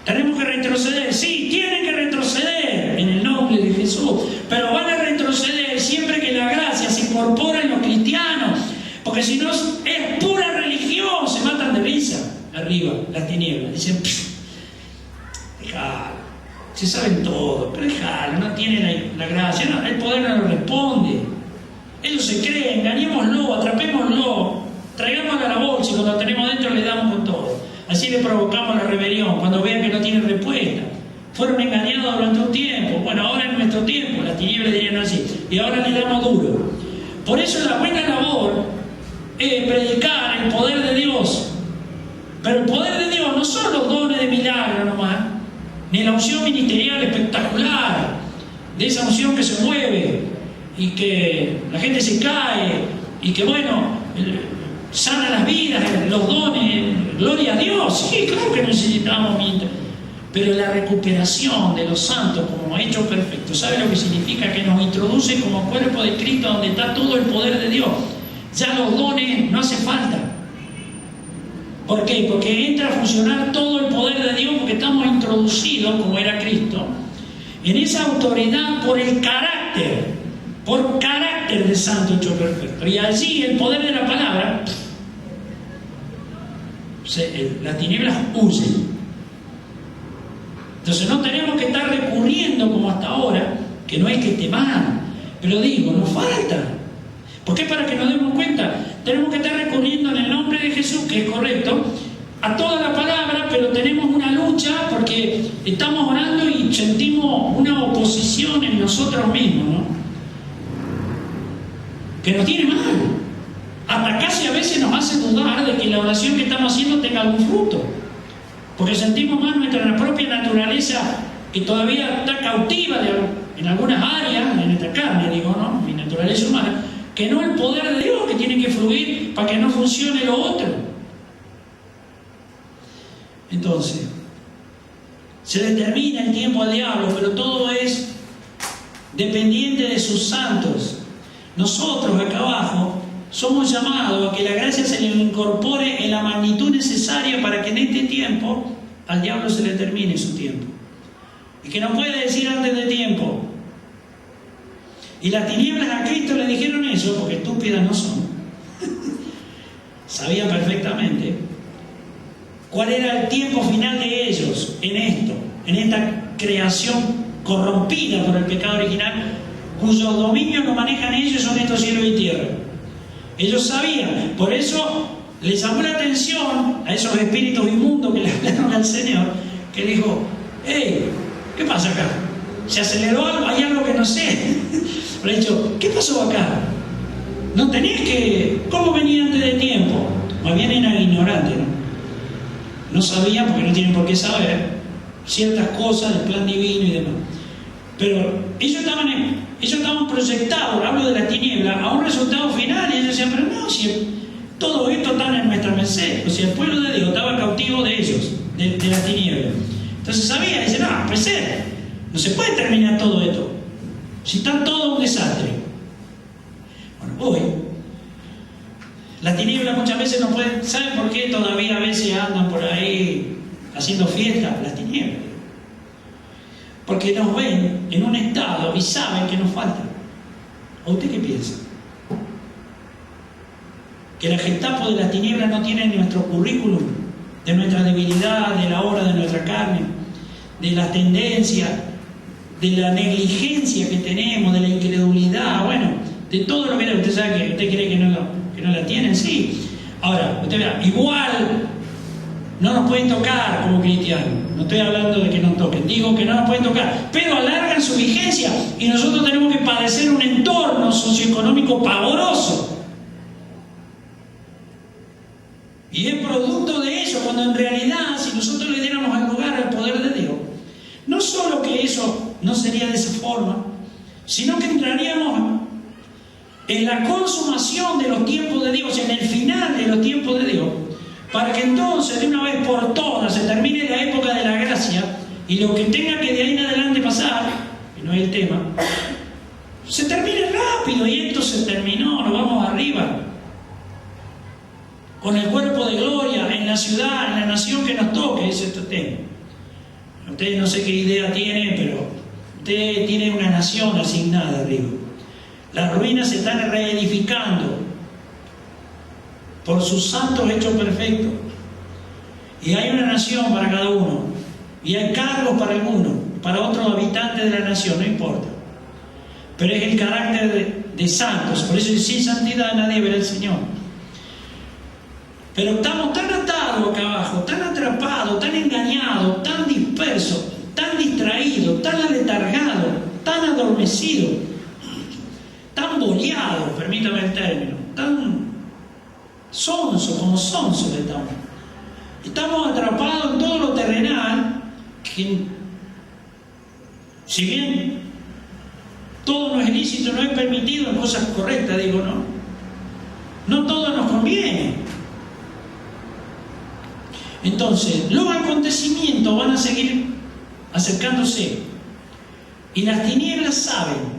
tenemos que retroceder. Sí, tienen que retroceder en el nombre de Jesús, pero van a retroceder siempre que la gracia se incorpore en los cristianos, porque si no es pura religión, se matan de risa arriba, las tinieblas, dicen, déjalo, se saben todo, pero déjalo, no tienen la gracia, no, el poder no lo responde. Ellos se creen, engañémoslo, atrapémoslo, traigámoslo a la bolsa y cuando lo tenemos dentro le damos con todo. Así le provocamos la rebelión cuando vean que no tiene respuesta. fueron engañados durante un tiempo. Bueno, ahora es nuestro tiempo, las tinieblas dirían así, y ahora le damos duro. Por eso la buena labor es predicar el poder de Dios. Pero el poder de Dios no son los dones de milagro nomás, ni la unción ministerial espectacular, de esa unción que se mueve y que la gente se cae y que, bueno, sana las vidas, los dones, gloria a Dios. Sí, claro que necesitamos ministerios. Pero la recuperación de los santos como hechos perfectos, ¿sabe lo que significa? Que nos introduce como cuerpo de Cristo donde está todo el poder de Dios. Ya los dones no hace falta. ¿Por qué? Porque entra a funcionar todo el poder de Dios, porque estamos introducidos, como era Cristo, en esa autoridad por el carácter de santo hecho perfecto. Y allí el poder de la palabra, las tinieblas huyen. Entonces no tenemos que estar recurriendo como hasta ahora, que no es que esté mal, pero digo, nos falta. ¿Por qué? Para que nos demos cuenta. Tenemos que estar recurriendo en el nombre de Jesús, que es correcto, a toda la palabra, pero tenemos una lucha porque estamos orando y sentimos una oposición en nosotros mismos, ¿no? Que nos tiene mal. Hasta casi a veces nos hace dudar de que la oración que estamos haciendo tenga algún fruto. Porque sentimos más nuestra propia naturaleza, que todavía está cautiva en algunas áreas, en nuestra carne, digo, ¿no? Mi naturaleza humana, que no el poder de Dios que tiene que fluir para que no funcione lo otro. Entonces, se determina el tiempo al diablo, pero todo es dependiente de sus santos. Nosotros acá abajo somos llamados a que la gracia se le incorpore en la magnitud necesaria para que en este tiempo al diablo se le termine su tiempo. Y que no puede decir antes de tiempo. Y las tinieblas a Cristo le dijeron eso, porque estúpidas no son. Sabían perfectamente cuál era el tiempo final de ellos en esto, en esta creación corrompida por el pecado original, cuyos dominios no manejan ellos, son estos cielos y tierra. Ellos sabían, por eso les llamó la atención a esos espíritus inmundos que le hablaron al Señor, que dijo, hey, ¿qué pasa acá? ¿Se aceleró algo? ¿Hay algo que no sé? Le he dicho, ¿qué pasó acá? No tenías que... ¿Cómo venía antes de tiempo? Más bien eran ignorantes, ¿no? No sabían, porque no tienen por qué saber, ciertas cosas del plan divino y demás. Pero ellos estaban proyectados, hablo de la tiniebla, a un resultado final, y ellos decían, pero no, si todo esto está en nuestra merced. O sea, el pueblo de Dios estaba cautivo de ellos, de la tiniebla. Entonces sabían, dicen, no, pues no se puede terminar todo esto. Si está todo un desastre. Bueno, hoy, las tinieblas muchas veces no pueden... ¿Saben por qué todavía a veces andan por ahí haciendo fiestas? Las tinieblas. Porque nos ven en un estado y saben que nos falta. ¿A usted qué piensa? Que la Gestapo de las tinieblas no tiene nuestro currículum, de nuestra debilidad, de la obra de nuestra carne, de la tendencia, de la negligencia que tenemos, de la incredulidad, bueno, de todo lo que usted sabe que usted cree que no la tienen, sí. Ahora, usted verá, igual no nos pueden tocar como cristianos. No estoy hablando de que nos toquen, digo que no nos pueden tocar, pero alargan su vigencia y nosotros tenemos que padecer un entorno socioeconómico pavoroso. Y es producto de eso, cuando en realidad, si nosotros le diéramos el lugar al poder de Dios, no solo que eso no sería de esa forma, sino que entraríamos en la consumación de los tiempos de Dios, en el final de los tiempos de Dios, para que entonces de una vez por todas se termine la época de la gracia y lo que tenga que de ahí en adelante pasar, que no es el tema, se termine rápido. Y esto se terminó, nos vamos arriba con el cuerpo de gloria en la ciudad, en la nación que nos toque. Ese es este tema. Usted no sé qué idea tiene, pero usted tiene una nación asignada arriba. Las ruinas se están reedificando por sus santos hechos perfectos. Y hay una nación para cada uno. Y hay cargos para alguno, para otros habitantes de la nación, no importa. Pero es el carácter de santos. Por eso sin santidad nadie verá al Señor. Pero estamos tan atados acá abajo, tan atrapados, tan engañados, tan dispersos, tan distraído, tan aletargado, tan adormecido, tan boleado, permítame el término, tan sonso, como sonso estamos. Estamos atrapados en todo lo terrenal, que si bien todo no es ilícito, no es permitido, en cosas correctas, digo, no todo nos conviene. Entonces, los acontecimientos van a seguir acercándose, y las tinieblas saben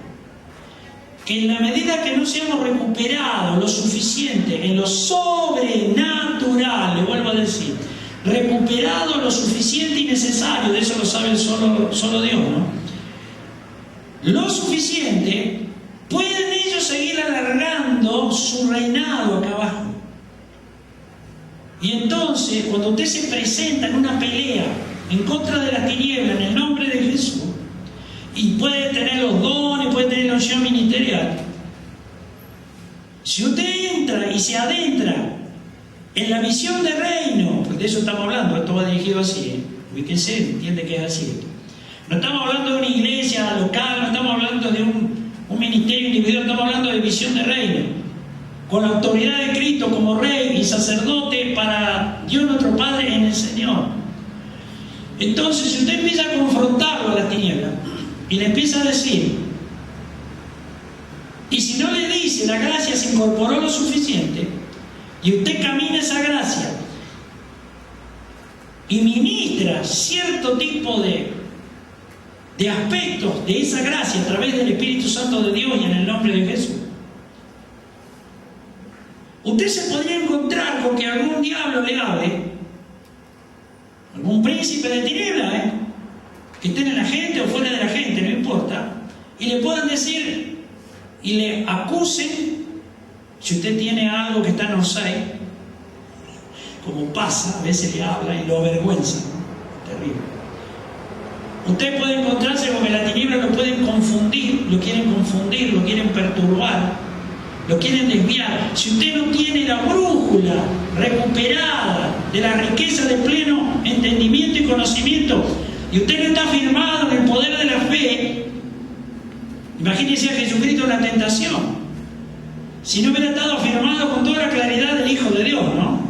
que en la medida que no seamos recuperados lo suficiente en lo sobrenatural, le vuelvo a decir, recuperado lo suficiente y necesario, de eso lo sabe solo Dios, ¿no? Lo suficiente, pueden ellos seguir alargando su reinado acá abajo. Y entonces, cuando usted se presenta en una pelea en contra de las tinieblas en el nombre de Jesús, y puede tener los dones, puede tener la unción ministerial, si usted entra y se adentra en la visión de reino, porque de eso estamos hablando, esto va dirigido así, ubíquense, entiende que es así esto. No estamos hablando de una iglesia local, no estamos hablando de un ministerio individual, estamos hablando de visión de reino, con la autoridad de Cristo como rey y sacerdote para Dios nuestro Padre en el Señor. Entonces, si usted empieza a confrontarlo a las tinieblas y le empieza a decir, y si no le dice la gracia se incorporó lo suficiente, y usted camina esa gracia y ministra cierto tipo de aspectos de esa gracia a través del Espíritu Santo de Dios y en el nombre de Jesús, usted se podría encontrar con que algún diablo le hable, algún príncipe de tinieblas, que esté en la gente o fuera de la gente, no importa, y le puedan decir y le acusen, si usted tiene algo que está en offside, como pasa, a veces le habla y lo avergüenza, ¿no? Terrible. Usted puede encontrarse con que la tiniebla lo pueden confundir, lo quieren perturbar, lo quieren desviar. Si usted no tiene la brújula recuperada de la riqueza de pleno entendimiento y conocimiento, y usted no está firmado en el poder de la fe, imagínese a Jesucristo en la tentación. Si no hubiera estado afirmado con toda la claridad del Hijo de Dios, ¿no?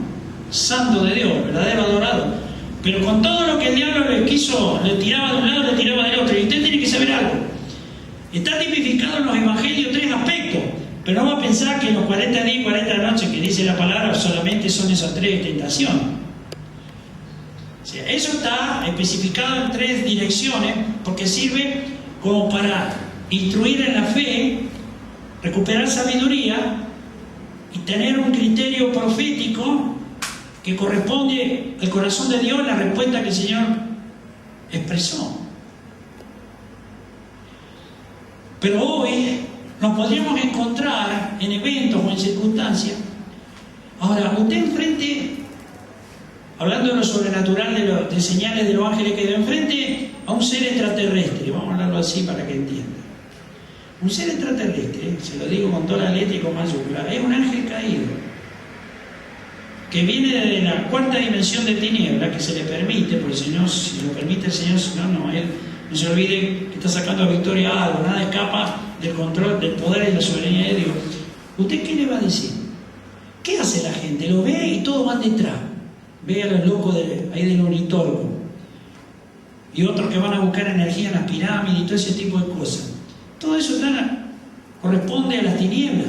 Santo de Dios, verdadero adorado. Pero con todo lo que el diablo le tiraba de un lado, le tiraba del otro. Y usted tiene que saber algo. Está tipificado en los evangelios 3 aspectos. Pero no va a pensar que los 40 días y 40 noches que dice la palabra solamente son esas 3 tentaciones. O sea, eso está especificado en 3 direcciones porque sirve como para instruir en la fe, recuperar sabiduría y tener un criterio profético que corresponde al corazón de Dios, la respuesta que el Señor expresó. Pero hoy nos podríamos encontrar en eventos o en circunstancias. Ahora, usted enfrente, hablando de lo sobrenatural, de señales de los ángeles, quedó enfrente a un ser extraterrestre, vamos a hablarlo así para que entienda. Un ser extraterrestre, se lo digo con toda la letra y con mayúscula, es un ángel caído, que viene de la 4ª dimensión de tiniebla, que se le permite, porque si no, si lo permite el Señor, si no, él no se olvide que está sacando a victoria a algo, nada escapa del control, del poder y de la soberanía de Dios. ¿Usted qué le va a decir? ¿Qué hace la gente? Lo ve y todos van detrás. Ve a los locos ahí del ornitólogo. Y otros que van a buscar energía en las pirámides y todo ese tipo de cosas. Todo eso corresponde a las tinieblas.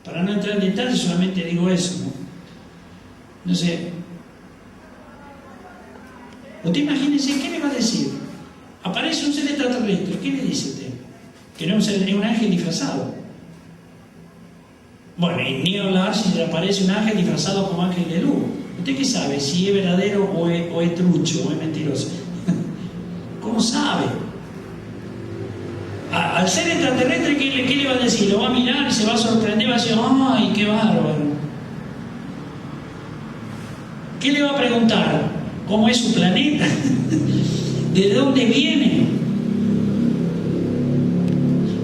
Para no entrar en detalle, solamente digo eso, ¿no? No sé. Usted imagínese, ¿qué le va a decir? Aparece un ser extraterrestre, ¿qué le dice usted? Que no es un ángel disfrazado. Bueno, y ni hablar si le aparece un ángel disfrazado como ángel de luz. ¿Usted qué sabe? Si es verdadero o es trucho o es mentiroso. ¿Cómo sabe? Al ser extraterrestre, ¿qué le va a decir? Lo va a mirar y se va a sorprender, va a decir, ¡ay, qué bárbaro! ¿Qué le va a preguntar? ¿Cómo es su planeta? ¿De dónde viene?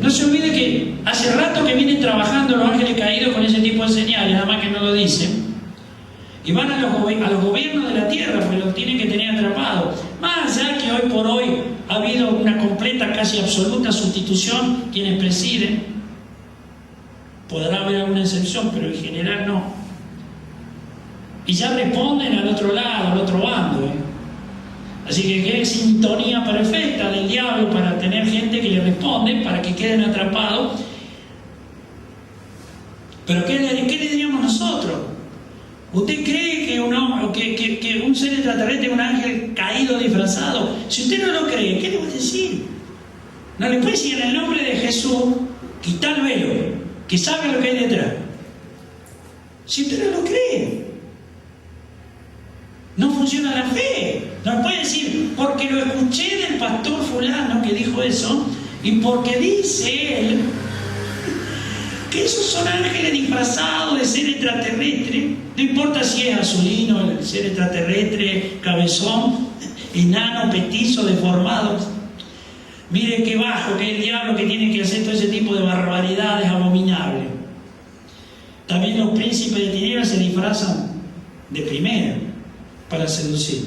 No se olvide que hace rato que vienen trabajando los ángeles caídos con ese tipo de señales, nada más que no lo dicen. y van a los gobiernos de la tierra, pues los tienen que tener atrapados. Más allá que hoy por hoy ha habido una completa, casi absoluta sustitución, quienes presiden, podrá haber alguna excepción, pero en general no. Y ya responden al otro lado, al otro bando. Así que es sintonía perfecta del diablo para tener gente que le responde, para que queden atrapados. Pero ¿qué le diríamos nosotros? ¿Usted cree que un ser extraterrestre es un ángel caído disfrazado? Si usted no lo cree, ¿qué le va a decir? No le puede decir en el nombre de Jesús, quita el velo, que sabe lo que hay detrás. Si usted no lo cree, no funciona la fe. No puede decir, porque lo escuché del pastor fulano que dijo eso, y porque dice él que esos son ángeles disfrazados de ser extraterrestre. No importa si es azulino, el ser extraterrestre, cabezón, enano, petizo, deformado. Mire qué bajo, que es el diablo que tiene que hacer todo ese tipo de barbaridades abominables. También los príncipes de tinieblas se disfrazan de primera para seducir.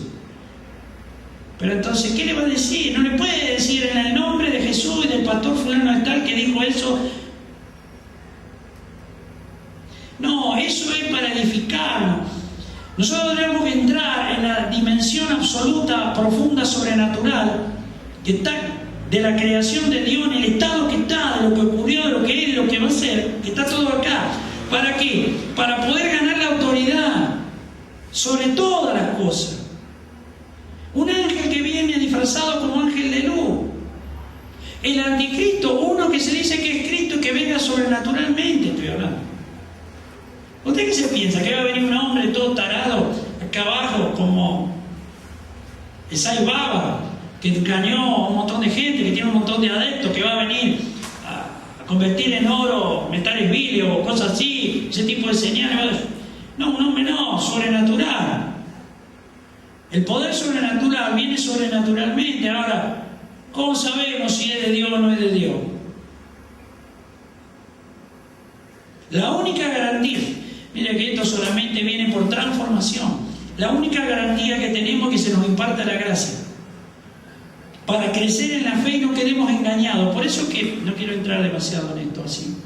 Pero entonces, ¿qué le va a decir? No le puede decir en el nombre de Jesús y del pastor fulano de tal que dijo eso. No, eso es para edificarnos. Nosotros tenemos que entrar en la dimensión absoluta, profunda, sobrenatural, que está de la creación de Dios, en el estado que está, de lo que ocurrió, de lo que es, de lo que va a ser, que está todo acá. ¿Para qué? Para poder ganar la autoridad sobre todas las cosas. Un ángel que viene disfrazado como ángel de luz. El anticristo, uno que se dice que es Cristo y que venga sobrenaturalmente, estoy hablando. ¿Usted qué se piensa? ¿Que va a venir un hombre todo tarado acá abajo como Esai Baba, que engañó a un montón de gente, que tiene un montón de adeptos, que va a venir a convertir en oro metales vilios o cosas así, ese tipo de señales? No, un hombre no, sobrenatural. El poder sobrenatural viene sobrenaturalmente. Ahora, ¿cómo sabemos si es de Dios o no es de Dios? La única garantía, mira que esto solamente viene por transformación. La única garantía que tenemos es que se nos imparta la gracia para crecer en la fe y no quedemos engañados. Por eso que no quiero entrar demasiado en esto así,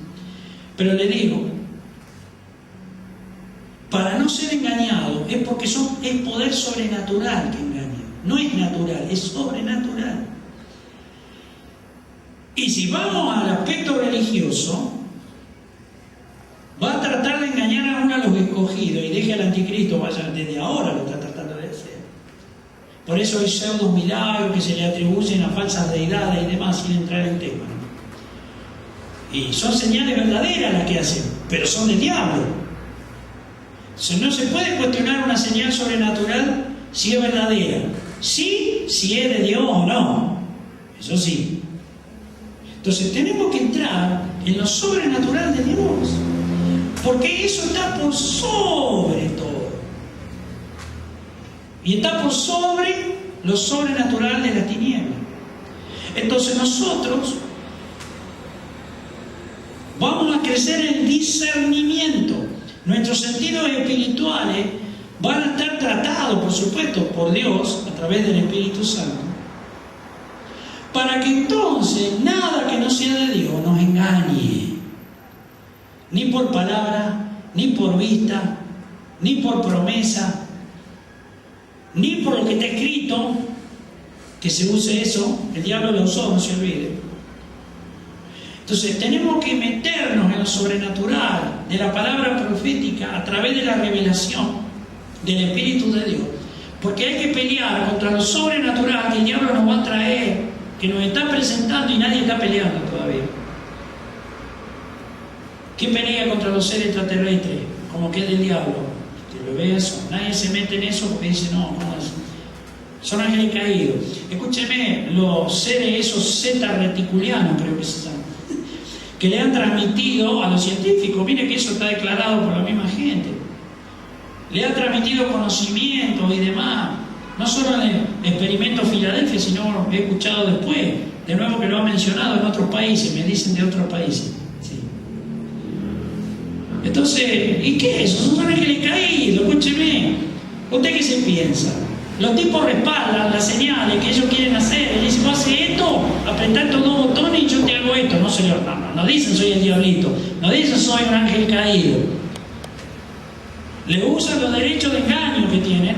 pero le digo, para no ser engañado es porque es poder sobrenatural que engaña. No es natural, es sobrenatural. Y si vamos al aspecto religioso, va a tratar de engañar a uno a los escogidos y deje al anticristo, vaya, desde ahora lo está tratando de hacer. Por eso hay pseudos milagros que se le atribuyen a falsas deidades y demás, sin entrar en tema. Y son señales verdaderas las que hacen, pero son del diablo. No se puede cuestionar una señal sobrenatural si es verdadera. Sí, si es de Dios o no. Eso sí. Entonces tenemos que entrar en lo sobrenatural de Dios, porque eso está por sobre todo. Y está por sobre lo sobrenatural de la tiniebla. Entonces nosotros vamos a crecer en discernimiento. Nuestros sentidos espirituales van a estar tratados, por supuesto, por Dios a través del Espíritu Santo, para que entonces nada que no sea de Dios nos engañe, ni por palabra, ni por vista, ni por promesa, ni por lo que está escrito, que se use eso. El diablo lo usó, no se olvide. Entonces tenemos que meternos en lo sobrenatural de la palabra profética a través de la revelación del Espíritu de Dios, porque hay que pelear contra lo sobrenatural que el diablo nos va a traer, que nos está presentando y nadie está peleando todavía. ¿Qué pelea contra los seres extraterrestres? Como que es del diablo. Que lo ve eso. Nadie se mete en eso porque dice, no, son ángeles caídos. Escúcheme, los seres esos zeta reticulianos, creo que se llaman, que le han transmitido a los científicos, mire que eso está declarado por la misma gente, le han transmitido conocimientos y demás, no solo en el experimento Filadelfia, sino he escuchado después, de nuevo que lo han mencionado en otros países, me dicen de otros países. Sí. Entonces, ¿y qué es eso? Son ángeles caídos, escúcheme. ¿Usted qué se piensa? Los tipos respaldan las señales que ellos quieren hacer. Ellos dicen, vos haces esto, apretá estos dos botones y yo te hago esto. No, señor, no dicen soy el diablito, no dicen soy un ángel caído. Le usan los derechos de engaño que tienen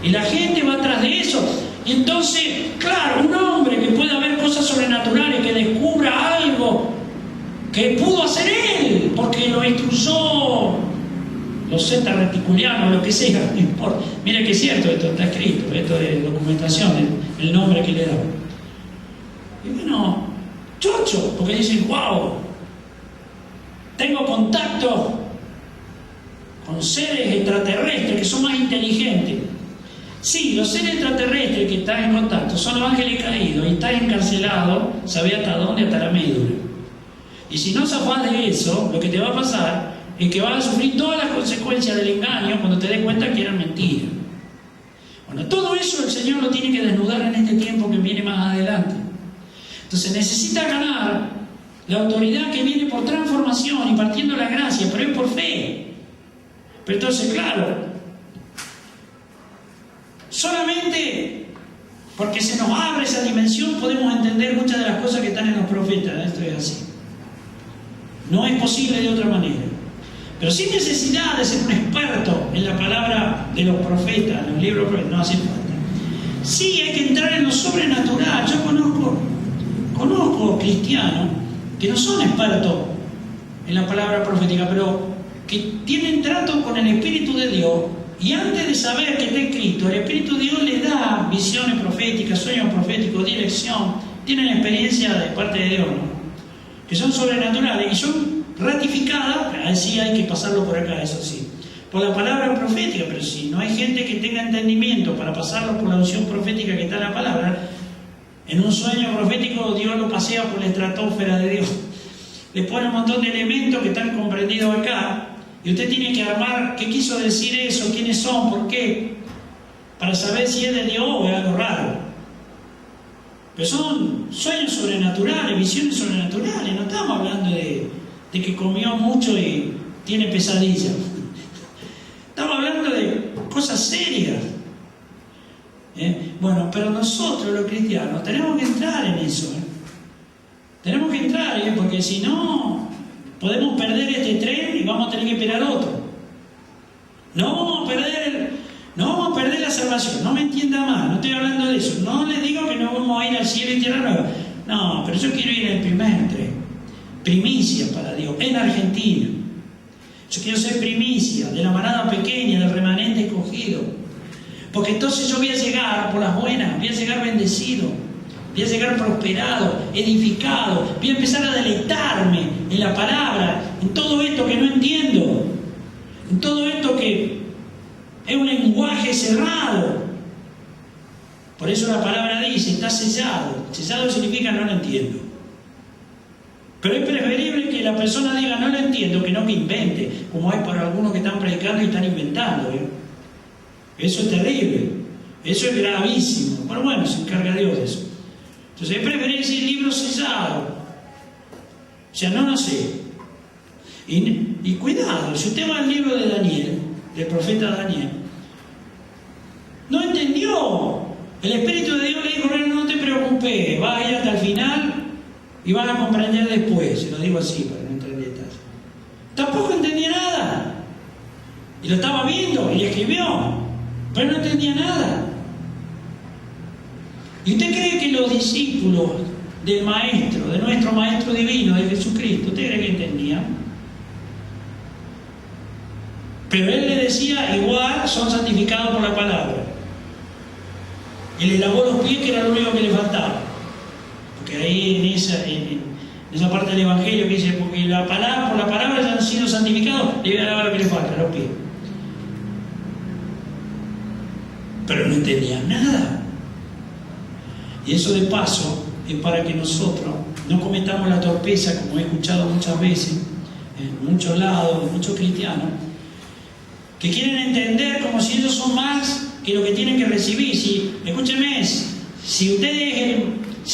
y la gente va atrás de eso. Y entonces, claro, un hombre que pueda ver cosas sobrenaturales, que descubra algo que pudo hacer él, porque lo instruyó los zetas reticulianos, lo que sea, no importa. Mire que es cierto, esto está escrito, esto de documentación, el nombre que le da. Y bueno, chocho, porque dicen, wow, tengo contacto con seres extraterrestres que son más inteligentes. Sí, los seres extraterrestres que están en contacto son los ángeles caídos y están encarcelados, ¿sabe hasta dónde? Hasta la médula. Y si no zafás de eso, lo que te va a pasar es que vas a sufrir todas las consecuencias del engaño cuando te des cuenta que eran mentiras. Bueno, todo eso el Señor lo tiene que desnudar en este tiempo que viene más adelante. Entonces necesita ganar la autoridad que viene por transformación y partiendo la gracia, pero es por fe. Pero entonces, claro, solamente porque se nos abre esa dimensión podemos entender muchas de las cosas que están en los profetas. Esto es así. No es posible de otra manera. Pero sin necesidad de ser un experto en la palabra de los profetas, en los libros de profetas, no hace falta. Sí hay que entrar en lo sobrenatural. Yo conozco cristianos que no son expertos en la palabra profética, pero que tienen trato con el Espíritu de Dios y antes de saber que está escrito, el Espíritu de Dios les da visiones proféticas, sueños proféticos, dirección, tienen experiencia de parte de Dios, ¿no? Que son sobrenaturales y son ratificadas, así hay que pasarlo por acá, eso sí, por la palabra profética. Pero si no hay gente que tenga entendimiento para pasarlo por la unción profética que está en la palabra, en un sueño profético Dios lo pasea por la estratosfera de Dios, le pone un montón de elementos que están comprendidos acá y usted tiene que armar qué quiso decir eso, quiénes son, por qué, para saber si es de Dios o es algo raro. Pero son sueños sobrenaturales, visiones sobrenaturales. No estamos hablando de que comió mucho y tiene pesadillas. Estamos hablando de cosas serias. Bueno, pero nosotros los cristianos tenemos que entrar en eso. Tenemos que entrar, porque si no, podemos perder este tren y vamos a tener que esperar otro. No vamos a perder la salvación, no me entienda mal, no estoy hablando de eso. No les digo que no vamos a ir al cielo y tierra nueva. No, pero yo quiero ir en el primer tren. Primicia para Dios, en Argentina. Yo quiero ser primicia de la manada pequeña, del remanente escogido. Porque entonces yo voy a llegar por las buenas, voy a llegar bendecido, voy a llegar prosperado, edificado, voy a empezar a deleitarme en la palabra, en todo esto que no entiendo, en todo esto que es un lenguaje cerrado. Por eso la palabra dice, está sellado. Sellado significa no lo entiendo. Pero es preferible que la persona diga no lo entiendo, que no que invente, como hay por algunos que están predicando y están inventando. Eso es terrible, eso es gravísimo. Pero bueno, se encarga Dios de eso. Entonces es preferible decir libro sellado. O sea, no sé. Y cuidado, si usted va al libro de Daniel, del profeta Daniel, no entendió. El Espíritu de Dios le dijo, no te preocupes, vas a ir hasta el final y vas a comprender después. Se lo digo así para no entrar en detalles. Tampoco entendía nada. Y lo estaba viendo y escribió, pero no entendía nada. ¿Y usted cree que los discípulos del Maestro, de nuestro Maestro Divino, de Jesucristo, usted cree que entendían? Pero él le decía, igual son santificados por la palabra. Y le lavó los pies, que era lo único que le faltaba. Porque ahí en esa parte del Evangelio que dice, porque por la palabra ya han sido santificados, le iba a lavar lo que le falta, los pies. Pero no entendían nada. Y eso de paso es para que nosotros no cometamos la torpeza, como he escuchado muchas veces, en muchos lados, de muchos cristianos, que quieren entender como si ellos son más que lo que tienen que recibir. Escúcheme, si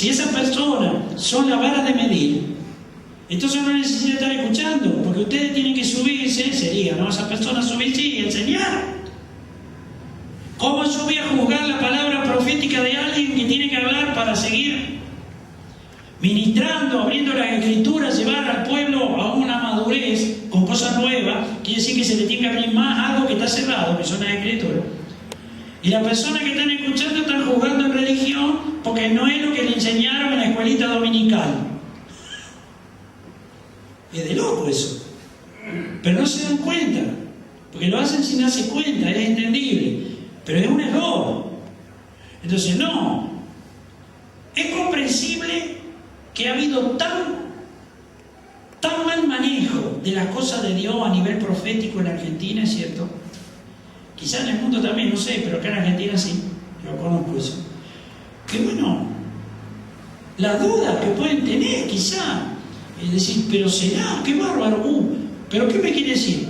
esas personas son la vara de medir, entonces no necesitan estar escuchando, porque ustedes tienen que subirse día, ¿no? Esa persona sube sí a enseñar. ¿Cómo yo voy a juzgar la palabra profética de alguien que tiene que hablar para seguir ministrando, abriendo las escrituras, llevar al pueblo a una madurez con cosas nuevas? Quiere decir que se le tiene que abrir más algo que está cerrado, que son las escrituras. Y las personas que están escuchando están jugando en religión porque no es lo que le enseñaron en la escuelita dominical. Es de loco eso. Pero no se dan cuenta, porque lo hacen sin darse cuenta, es entendible. Pero es un error. Entonces, no. Es comprensible que ha habido tan mal manejo de las cosas de Dios a nivel profético en Argentina, ¿es cierto? Quizá en el mundo también, no sé, pero acá en Argentina sí, yo conozco eso. Que bueno, la duda que pueden tener quizá, es decir, pero será, qué bárbaro, pero ¿qué me quiere decir?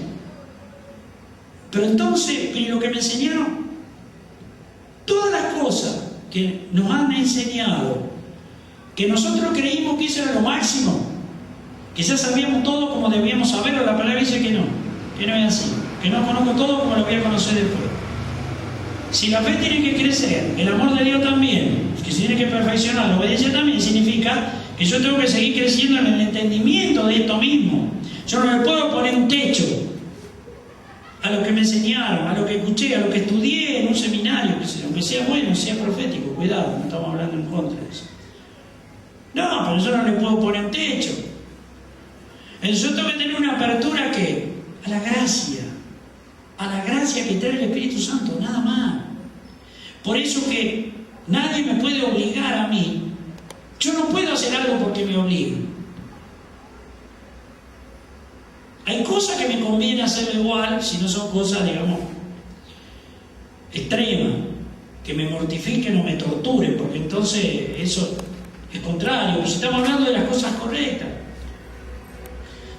Pero entonces, lo que me enseñaron, todas las cosas que nos han enseñado, que nosotros creímos que eso era lo máximo, que ya sabíamos todo como debíamos saberlo, la palabra dice que no es así, que no conozco todo como lo voy a conocer después. Si la fe tiene que crecer, el amor de Dios también, que se tiene que perfeccionar, la obediencia también, significa que yo tengo que seguir creciendo en el entendimiento de esto mismo. Yo no le puedo poner un techo a lo que me enseñaron, a lo que escuché, a lo que estudié en un seminario, aunque sea bueno, sea profético, cuidado, no estamos hablando en contra de eso. No, pero yo no le puedo poner un techo. Entonces yo tengo que tener una apertura que a la gracia que trae el Espíritu Santo, nada más. Por eso que nadie me puede obligar a mí. Yo no puedo hacer algo porque me obliguen. Hay cosas que me conviene hacer igual, si no son cosas, digamos, extremas, que me mortifiquen o me torturen, porque entonces eso es contrario. Pero si estamos hablando de las cosas correctas,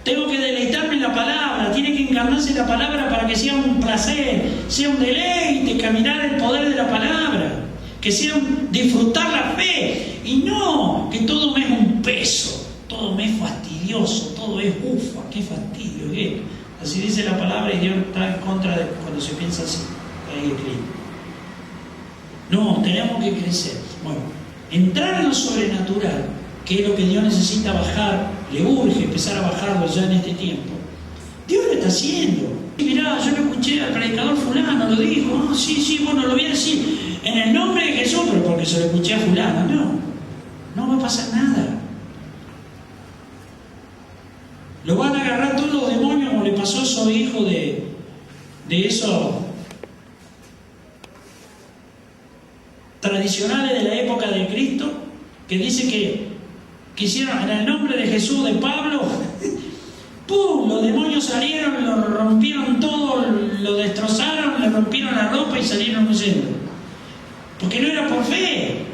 tengo que deleitarme en la palabra, tiene que encarnarse la palabra para que sea un placer, sea un deleite, caminar el poder de la palabra, que sea disfrutar la fe, y no que todo me es un peso, todo me es fastidioso, todo es ufa, qué fastidio, ¿qué? Así dice la palabra y Dios está en contra de cuando se piensa así, ahí escrito. No, tenemos que crecer. Bueno, entrar en lo sobrenatural, que es lo que Dios necesita bajar, le urge empezar a bajarlo ya en este tiempo. Dios lo está haciendo. Y mirá, yo lo escuché al predicador fulano, lo dijo, sí, bueno, lo voy a decir en el nombre de Jesús, pero porque se lo escuché a fulano. No va a pasar nada. Lo van a agarrar todos los demonios, como le pasó a esos hijos de esos tradicionales de la época de Cristo, que dice que hicieron en el nombre de Jesús, de Pablo, ¡pum! Los demonios salieron, lo rompieron todo, lo destrozaron, le rompieron la ropa y salieron huyendo. Porque no era por fe,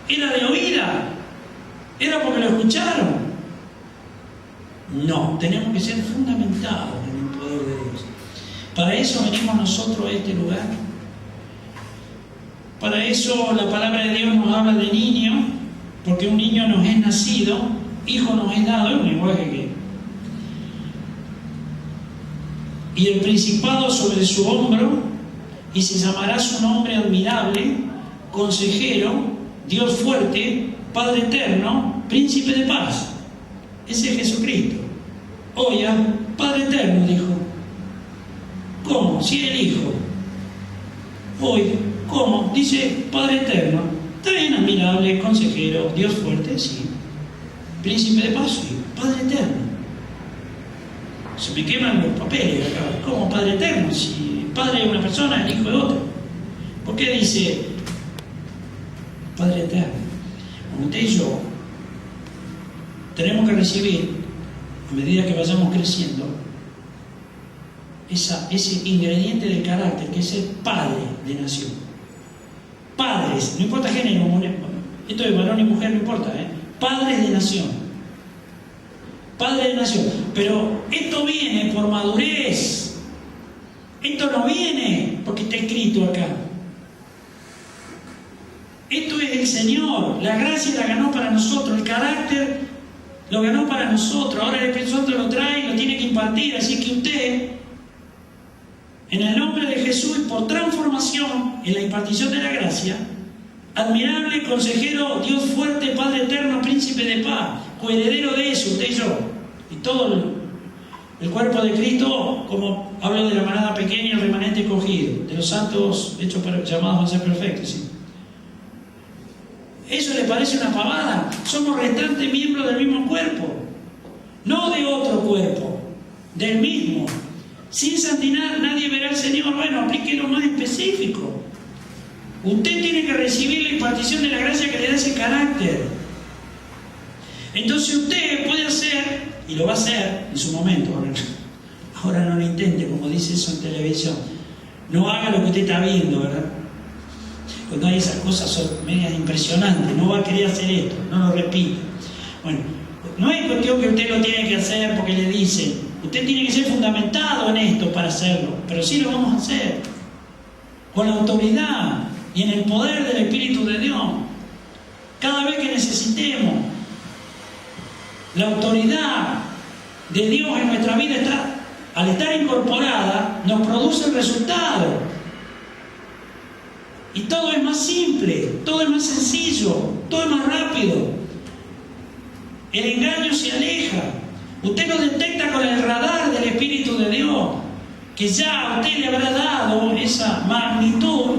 era de oída, era porque lo escucharon. No, tenemos que ser fundamentados en el poder de Dios. Para eso venimos nosotros a este lugar. Para eso la palabra de Dios nos habla de niño, porque un niño nos es nacido, hijo nos es dado, es un lenguaje que... Y el principado sobre su hombro, y se llamará su nombre admirable, consejero, Dios fuerte, Padre eterno, príncipe de paz. Ese es Jesucristo. Oye, Padre eterno, dijo. ¿Cómo? Si el Hijo. Hoy, ¿cómo? Dice Padre eterno. Está bien, admirable, consejero, Dios fuerte, sí. Príncipe de paz, sí. Padre eterno. Se me queman los papeles acá. ¿Cómo Padre eterno? Si el Padre es una persona, el Hijo es otra. ¿Por qué dice Padre eterno? Como usted y yo tenemos que recibir, a medida que vayamos creciendo, ese ingrediente de carácter que es el padre de nación. Padres, no importa género, esto de varón y mujer no importa, padres de nación. Padre de nación. Pero esto viene por madurez. Esto no viene porque está escrito acá. Esto es el Señor. La gracia la ganó para nosotros. El carácter lo ganó para nosotros. Ahora el Espíritu Santo lo trae y lo tiene que impartir. Así que usted En el nombre de Jesús y por transformación en la impartición de la gracia, admirable, consejero, Dios fuerte, Padre eterno, príncipe de paz, coheredero de eso, usted y yo, y todo el cuerpo de Cristo, como hablo de la manada pequeña, el remanente escogido, de los santos hechos llamados a ser perfectos. ¿Sí? ¿Eso le parece una pavada? Somos restantes miembros del mismo cuerpo, no de otro cuerpo, del mismo. Sin santidad nadie verá al Señor. Bueno, aplíquelo más específico. Usted tiene que recibir la impartición de la gracia que le da ese carácter. Entonces usted puede hacer, y lo va a hacer en su momento, ahora no lo intente, como dice eso en televisión, no haga lo que usted está viendo, ¿verdad? Cuando hay esas cosas son medias impresionantes, no va a querer hacer esto, no lo repita. Bueno, no es cuestión que usted lo tiene que hacer porque le dicen, usted tiene que ser fundamentado en esto para hacerlo, pero sí lo vamos a hacer, con la autoridad y en el poder del Espíritu de Dios, cada vez que necesitemos. La autoridad de Dios en nuestra vida está, al estar incorporada, nos produce el resultado. Y todo es más simple, todo es más sencillo, todo es más rápido. El engaño se aleja. Usted lo detecta con el radar del Espíritu de Dios, que ya a usted le habrá dado esa magnitud,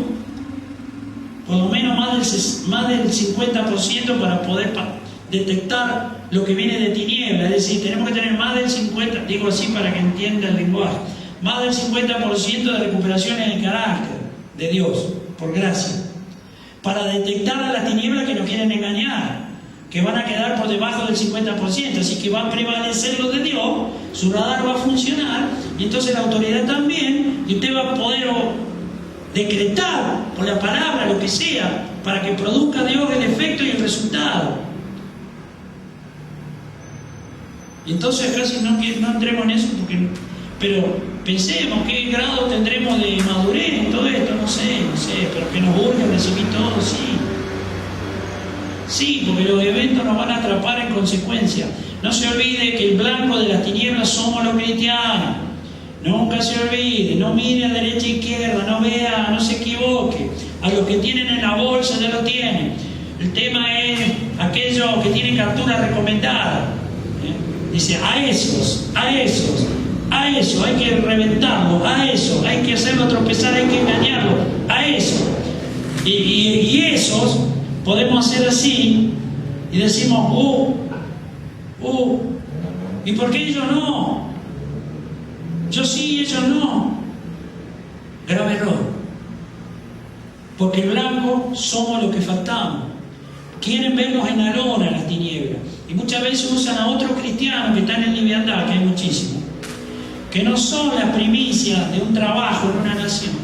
por lo menos más del 50% para poder detectar lo que viene de tiniebla. Es decir, tenemos que tener más del 50%, digo así para que entienda el lenguaje, más del 50% de recuperación en el carácter de Dios, por gracia, para detectar a las tinieblas que nos quieren engañar, que van a quedar por debajo del 50%, así que va a prevalecer lo de Dios, su radar va a funcionar, y entonces la autoridad también, y usted va a poder decretar por la palabra lo que sea, para que produzca Dios el efecto y el resultado. Y entonces casi no entremos en eso, pero pensemos qué grado tendremos de madurez en todo esto, no sé, pero que nos urge recibir todo, sí. Sí, porque los eventos nos van a atrapar en consecuencia. No se olvide que el blanco de las tinieblas somos los cristianos. Nunca se olvide, no mire a derecha e izquierda, no vea, no se equivoque. A los que tienen en la bolsa ya lo tienen. El tema es aquellos que tienen captura recomendada. Dice, a esos hay que reventarlos, a eso hay que hacerlo tropezar, hay que engañarlo, a eso. Y esos podemos hacer así y decimos, ¿y por qué ellos no? Yo sí, ellos no. Grave error. Porque el blanco somos los que faltamos. Quieren vernos en la lona, las tinieblas. Y muchas veces usan a otros cristianos que están en liviandad, que hay muchísimos, que no son las primicias de un trabajo en una nación.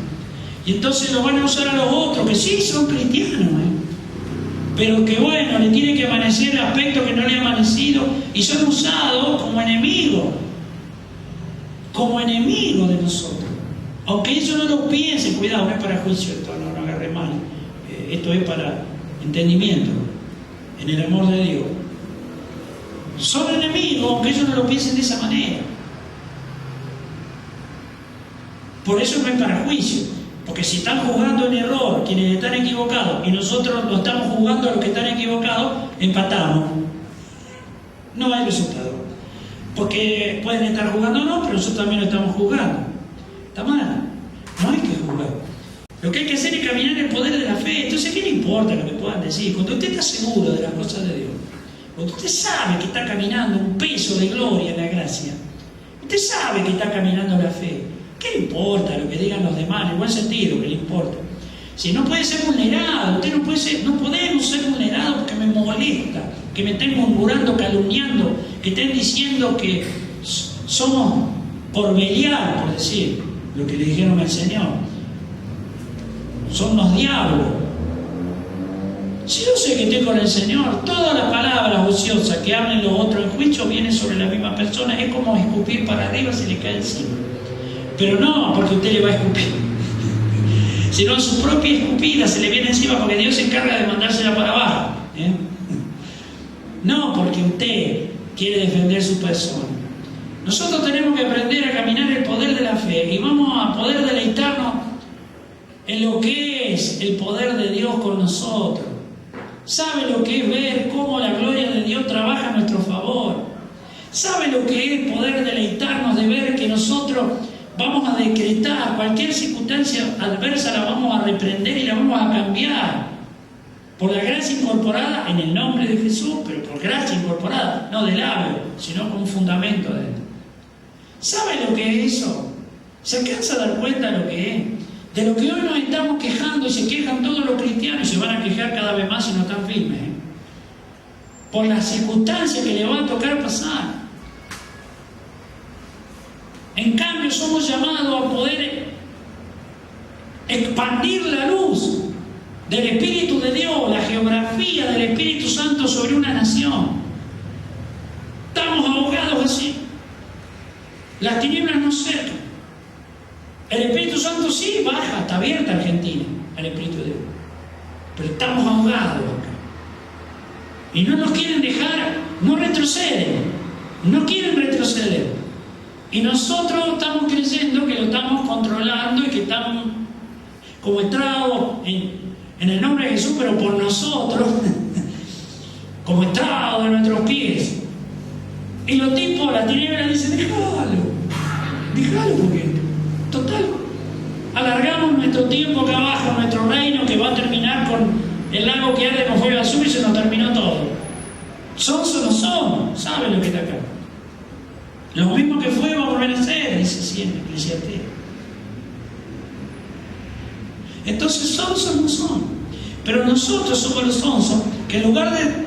Y entonces lo van a usar a los otros, que sí son cristianos, pero que bueno, le tiene que amanecer el aspecto que no le ha amanecido, y son usados como enemigos de nosotros. Aunque ellos no lo piensen, cuidado, no es para juicio, esto no agarre mal, esto es para entendimiento, en el amor de Dios. Son enemigos, aunque ellos no lo piensen de esa manera. Por eso no es para juicio, porque si están juzgando en error quienes están equivocados y nosotros lo estamos juzgando a los que están equivocados, empatamos. No hay resultado, porque pueden estar juzgando o no, pero nosotros también lo estamos juzgando. Está mal, no hay que juzgar. Lo que hay que hacer es caminar en el poder de la fe. Entonces, ¿qué le importa lo que puedan decir? Cuando usted está seguro de las cosas de Dios, cuando usted sabe que está caminando un peso de gloria en la gracia, usted sabe que está caminando la fe, ¿qué le importa lo que digan los demás? En buen sentido, ¿qué le importa? Si no puede ser vulnerado, no podemos ser vulnerados porque me molesta, que me estén murmurando, calumniando, que estén diciendo que somos por Belial, por decir lo que le dijeron al Señor. Son los diablos. Si yo sé que estoy con el Señor, todas las palabras ociosas que hablen los otros en juicio vienen sobre la misma persona. Es como escupir para arriba, se le cae encima. Pero no porque usted le va a escupir, sino su propia escupida se le viene encima porque Dios se encarga de mandársela para abajo. No porque usted quiere defender su persona. Nosotros tenemos que aprender a caminar el poder de la fe y vamos a poder de la en lo que es el poder de Dios con nosotros. Sabe lo que es ver cómo la gloria de Dios trabaja a nuestro favor. Sabe lo que es poder deleitarnos de ver que nosotros vamos a decretar cualquier circunstancia adversa, la vamos a reprender y la vamos a cambiar por la gracia incorporada en el nombre de Jesús, pero por gracia incorporada, no de labio, sino con un fundamento de él. ¿Sabe lo que es eso? ¿Se alcanza a dar cuenta de lo que es? De lo que hoy nos estamos quejando, y se quejan todos los cristianos, y se van a quejar cada vez más si no están firmes, por las circunstancias que le va a tocar pasar. En cambio, somos llamados a poder expandir la luz del Espíritu de Dios, la geografía del Espíritu Santo sobre una nación. Estamos ahogados así. Las tinieblas nos cercan. El Espíritu Santo sí baja, está abierta Argentina, el Espíritu de Dios. Pero estamos ahogados acá. Y no nos quieren dejar, no retroceden, no quieren retroceder. Y nosotros estamos creyendo que lo estamos controlando y que estamos como estragos en el nombre de Jesús, pero por nosotros, como estragos de nuestros pies. Y los tipos, la tiniebla, dicen, déjalo, porque total, alargamos nuestro tiempo acá abajo, nuestro reino, que va a terminar con el lago que arde con fuego azul y se nos terminó todo. ¿Somos o no somos? ¿Saben lo que está acá? Lo mismo que fue va a volver a ser, dice siempre Eclesiastés. Entonces, sonsos no son. Pero nosotros somos los sonsos que en lugar de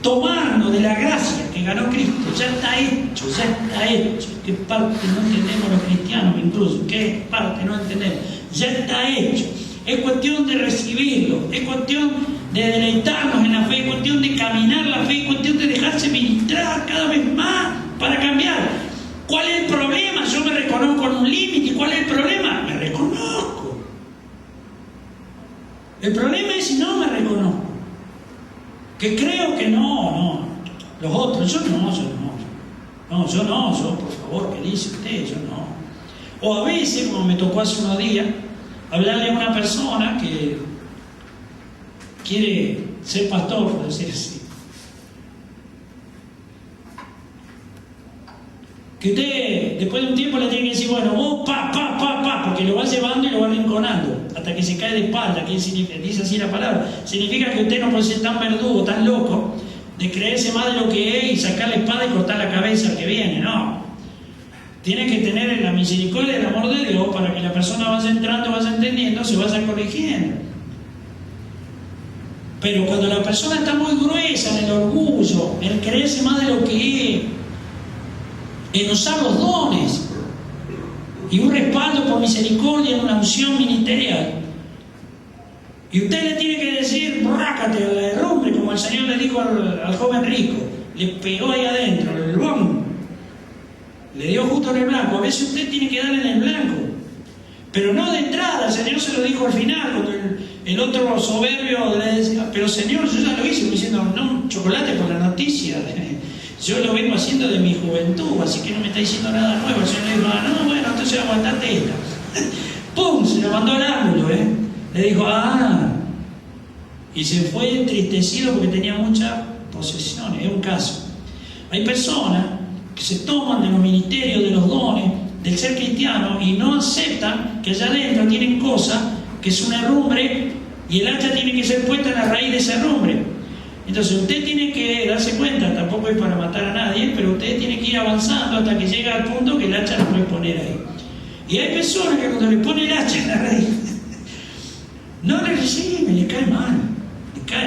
tomarnos de la gracia que ganó Cristo, ya está hecho. ¿Qué parte no entendemos los cristianos incluso? ¿Qué parte no entendemos? Ya está hecho. Es cuestión de recibirlo, es cuestión de deleitarnos en la fe, es cuestión de caminar la fe, es cuestión de dejarse ministrar cada vez más para cambiar. ¿Cuál es el problema? Yo me reconozco en un límite. ¿Cuál es el problema? Me reconozco. El problema es si no me reconozco. Que creo que no. Los otros, yo por favor, ¿qué dice usted? Yo no. O a veces, como me tocó hace unos días, hablarle a una persona que quiere ser pastor, por decir así. Que usted, después de un tiempo, le tiene que decir, bueno, vos, porque lo va llevando y lo va rinconando, hasta que se cae de espalda, que dice así la palabra. Significa que usted no puede ser tan verdugo, tan loco, de creerse más de lo que es y sacar la espada y cortar la cabeza al que viene, no. Tiene que tener la misericordia y el amor de Dios para que la persona vaya entrando, vaya entendiendo, se vaya corrigiendo. Pero cuando la persona está muy gruesa en el orgullo, en creerse más de lo que es, en usar los dones y un respaldo por misericordia en una unción ministerial, y usted le tiene que decir, brácate al derrumbe, como el Señor le dijo al joven rico, le pegó ahí adentro, el bom, le dio justo en el blanco. A veces usted tiene que darle en el blanco, pero no de entrada. El Señor se lo dijo al final, cuando el otro soberbio le decía, pero Señor, yo ya lo hice, diciendo, no un chocolate por la noticia, yo lo vengo haciendo de mi juventud, así que no me está diciendo nada nuevo. El Señor le dijo, no, bueno, entonces aguantate esta. ¡Pum! Se lo mandó al ángulo, Le dijo, y se fue entristecido porque tenía muchas posesiones. Es un caso. Hay personas que se toman de los ministerios, de los dones, del ser cristiano, y no aceptan que allá adentro tienen cosas que es una herrumbre, y el hacha tiene que ser puesta en la raíz de esa herrumbre. Entonces usted tiene que darse cuenta, tampoco es para matar a nadie, pero usted tiene que ir avanzando hasta que llega al punto que el hacha lo puede poner ahí. Y hay personas que cuando le pone el hacha en la raíz, no le reciben, le cae mal,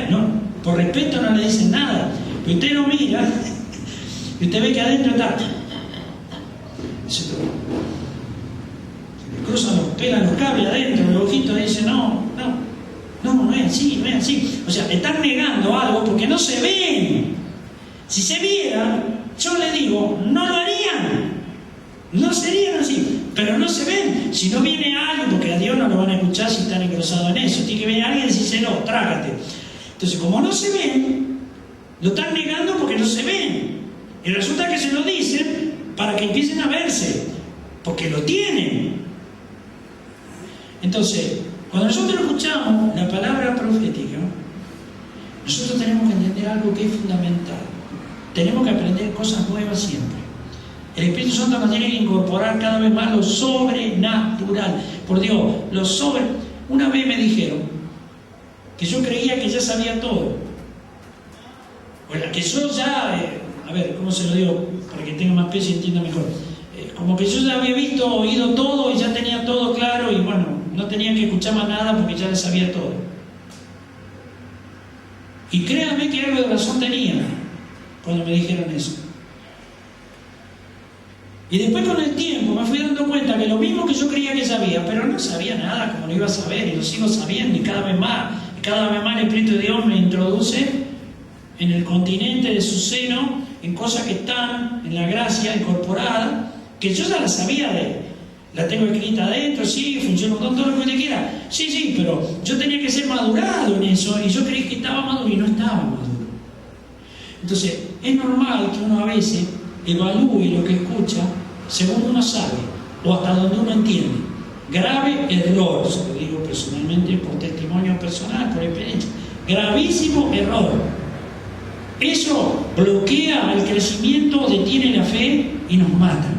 no, por respeto no le dicen nada, pero usted lo mira y usted ve que adentro está, se le cruzan los pelos, los cables adentro, los ojitos, y dice, no es así. O sea, están negando algo porque no se ven. Si se vieran, yo le digo, no lo harían. No serían así, pero no se ven. Si no viene alguien, porque a Dios no lo van a escuchar si están engrosados en eso. Tiene que venir alguien y decirse, no, trágate. Entonces, como no se ven, lo están negando porque no se ven. Y resulta que se lo dicen para que empiecen a verse, porque lo tienen. Entonces, Cuando nosotros escuchamos la palabra profética, nosotros tenemos que entender algo que es fundamental. Tenemos que aprender cosas nuevas siempre. El Espíritu Santo nos tiene que incorporar cada vez más lo sobrenatural. Por Dios, Una vez me dijeron que yo creía que ya sabía todo. Bueno, que yo ya... a ver, ¿cómo se lo digo? Para que tenga más peso y entienda mejor. Como que yo ya había visto, oído todo y ya tenía todo claro y bueno, no tenía que escuchar más nada porque ya le sabía todo. Y créanme que algo de razón tenía cuando me dijeron eso. Y después con el tiempo me fui dando cuenta que lo mismo que yo creía que sabía, pero no sabía nada como lo iba a saber y lo sigo sabiendo y cada vez más el Espíritu de Dios me introduce en el continente de su seno, en cosas que están en la gracia incorporada, que yo ya la sabía la tengo escrita adentro, sí, funciona con todo lo que usted quiera, sí, pero yo tenía que ser madurado en eso y yo creí que estaba maduro y no estaba maduro. Entonces, es normal que uno a veces evalúe lo que escucha según uno sabe o hasta donde uno entiende. Grave error, se lo digo personalmente por testimonio personal, por experiencia. Gravísimo error. Eso bloquea el crecimiento, detiene la fe y nos mata.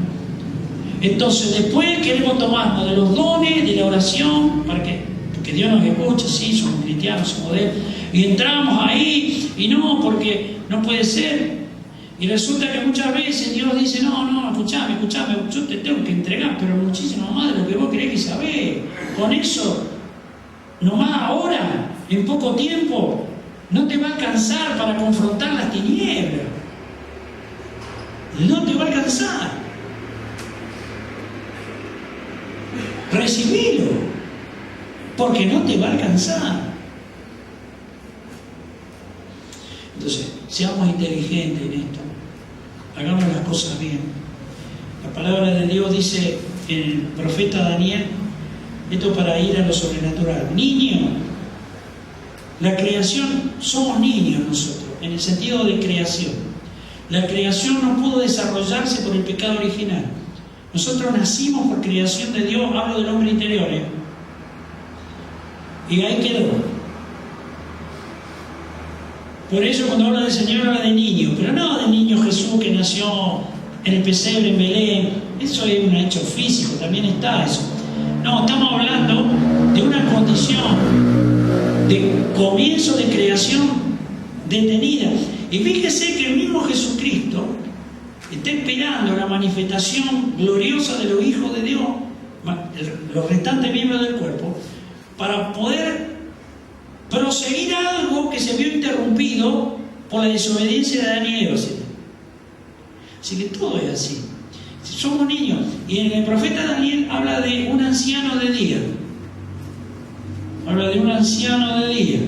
Entonces después queremos tomarnos de los dones, de la oración, ¿para qué? Porque Dios nos escucha, sí, somos cristianos, somos de Él, y entramos ahí, y no, porque no puede ser. Y resulta que muchas veces Dios dice, no, escuchame, yo te tengo que entregar, pero muchísimo más de lo que vos creés que sabés. Con eso, nomás ahora, en poco tiempo, no te va a alcanzar para confrontar las tinieblas. No te va a alcanzar. Recibilo, porque no te va a alcanzar. Entonces, seamos inteligentes en esto. Hagamos las cosas bien. La palabra de Dios dice en el profeta Daniel, esto para ir a lo sobrenatural. Niño, la creación, somos niños nosotros, en el sentido de creación. La creación no pudo desarrollarse por el pecado original. Nosotros nacimos por creación de Dios, hablo del hombre interior, y ahí quedó. Por eso cuando habla del Señor habla de niño, pero no de niño Jesús que nació en el pesebre en Belén, eso es un hecho físico, también está eso. No, estamos hablando de una condición de comienzo de creación detenida. Y fíjese que el mismo Jesucristo está esperando la manifestación gloriosa de los hijos de Dios, los restantes miembros del cuerpo, para poder proseguir algo que se vio interrumpido por la desobediencia de Adán y Eva. Así que todo es así. Somos niños. Y en el profeta Daniel habla de un anciano de día. Habla de un anciano de día.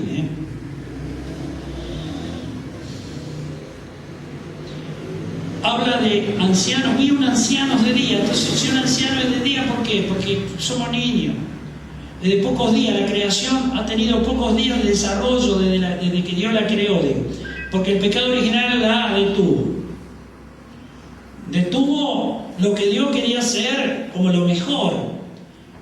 Habla de ancianos, vi un anciano de día. Entonces, si un anciano es de día, ¿por qué? Porque somos niños. Desde pocos días, la creación ha tenido pocos días de desarrollo desde que Dios la creó, digo. Porque el pecado original la detuvo. Detuvo lo que Dios quería hacer como lo mejor.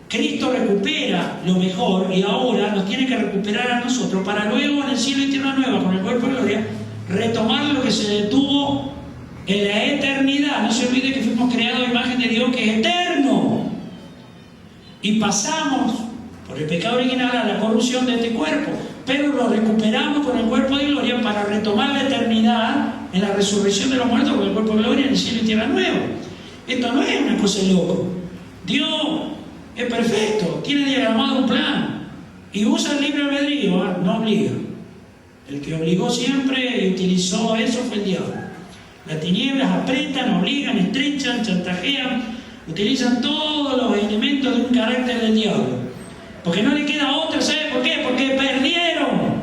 Cristo recupera lo mejor y ahora nos tiene que recuperar a nosotros para luego en el cielo y tierra nueva, con el cuerpo de gloria, retomar lo que se detuvo en la eternidad. No se olvide que fuimos creados a imagen de Dios que es eterno. Y pasamos por el pecado original a la corrupción de este cuerpo, pero lo recuperamos con el cuerpo de gloria para retomar la eternidad en la resurrección de los muertos con el cuerpo de gloria en el cielo y tierra nueva. Esto no es una cosa de loco. Dios es perfecto, tiene diagramado un plan y usa el libre albedrío, no obliga. El que obligó siempre y utilizó eso fue el diablo. Las tinieblas apretan, obligan, estrechan, chantajean, utilizan todos los elementos de un carácter del diablo. Porque no le queda otra, ¿sabe por qué? Porque perdieron.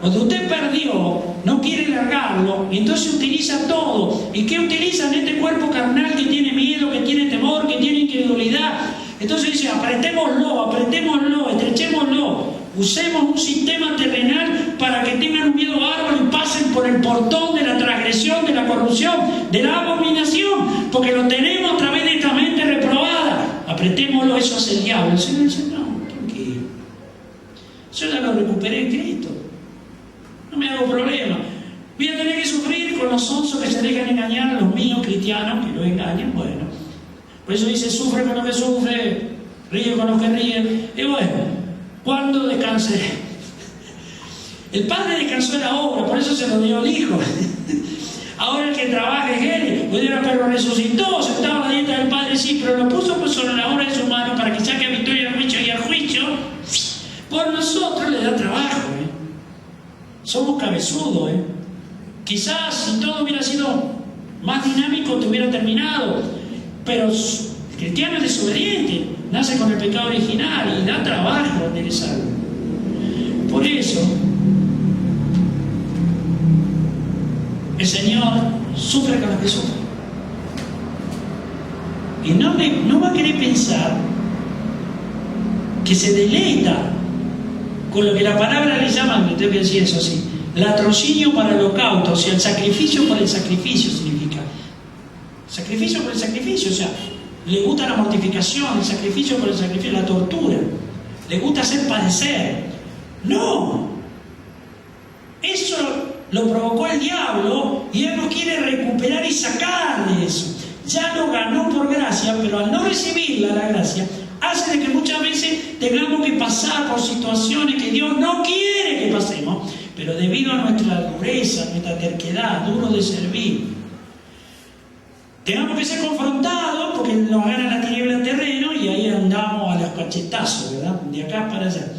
Cuando usted perdió, no quiere largarlo, y entonces utiliza todo. ¿Y qué utilizan? Este cuerpo carnal que tiene miedo, que tiene temor, que tiene incredulidad. Entonces dice, apretémoslo, estrechémoslo. Usemos un sistema terrenal para que tengan un miedo bárbaro y pasen por el portón de la transgresión, de la corrupción, de la abominación, porque lo tenemos a través de esta mente reprobada. Apretémoslo, eso hace el diablo. El Señor dice, no, tranquilo. Yo ya lo recuperé en Cristo. No me hago problema. Voy a tener que sufrir con los onzos que se dejan engañar, los míos cristianos que lo engañan. Bueno, por eso dice, sufre con los que sufre, ríe con los que ríen. Y bueno, ¿cuándo descansé? El Padre descansó en la obra, por eso se lo dio al Hijo. Ahora el que trabaja es Él. Pero resucitó, sentado a la diestra del Padre, sí, pero lo puso pues sobre la obra de su mano para que saque a victoria al juicio, y al juicio por nosotros le da trabajo. Somos cabezudos. Quizás si todo hubiera sido más dinámico te hubiera terminado, pero el cristiano es desobediente, nace con el pecado original y da trabajo enderezarlo. Por eso el Señor sufre con los que sufren. Y no va a querer pensar que se deleita con lo que la palabra le llama, me tengo que decir eso así, latrocinio para el holocausto, o sea, el sacrificio por el sacrificio significa. Sacrificio por el sacrificio, o sea, le gusta la mortificación, el sacrificio por el sacrificio, la tortura, le gusta hacer padecer. No, eso lo provocó el diablo y él nos quiere recuperar y sacar de eso. Ya lo ganó por gracia, pero al no recibirla, la gracia, hace de que muchas veces tengamos que pasar por situaciones que Dios no quiere que pasemos, pero debido a nuestra dureza, nuestra terquedad, duro de servir, tengamos que ser confrontados porque nos gana la tiniebla en terreno y ahí andamos a los cachetazos, ¿verdad? De acá para allá.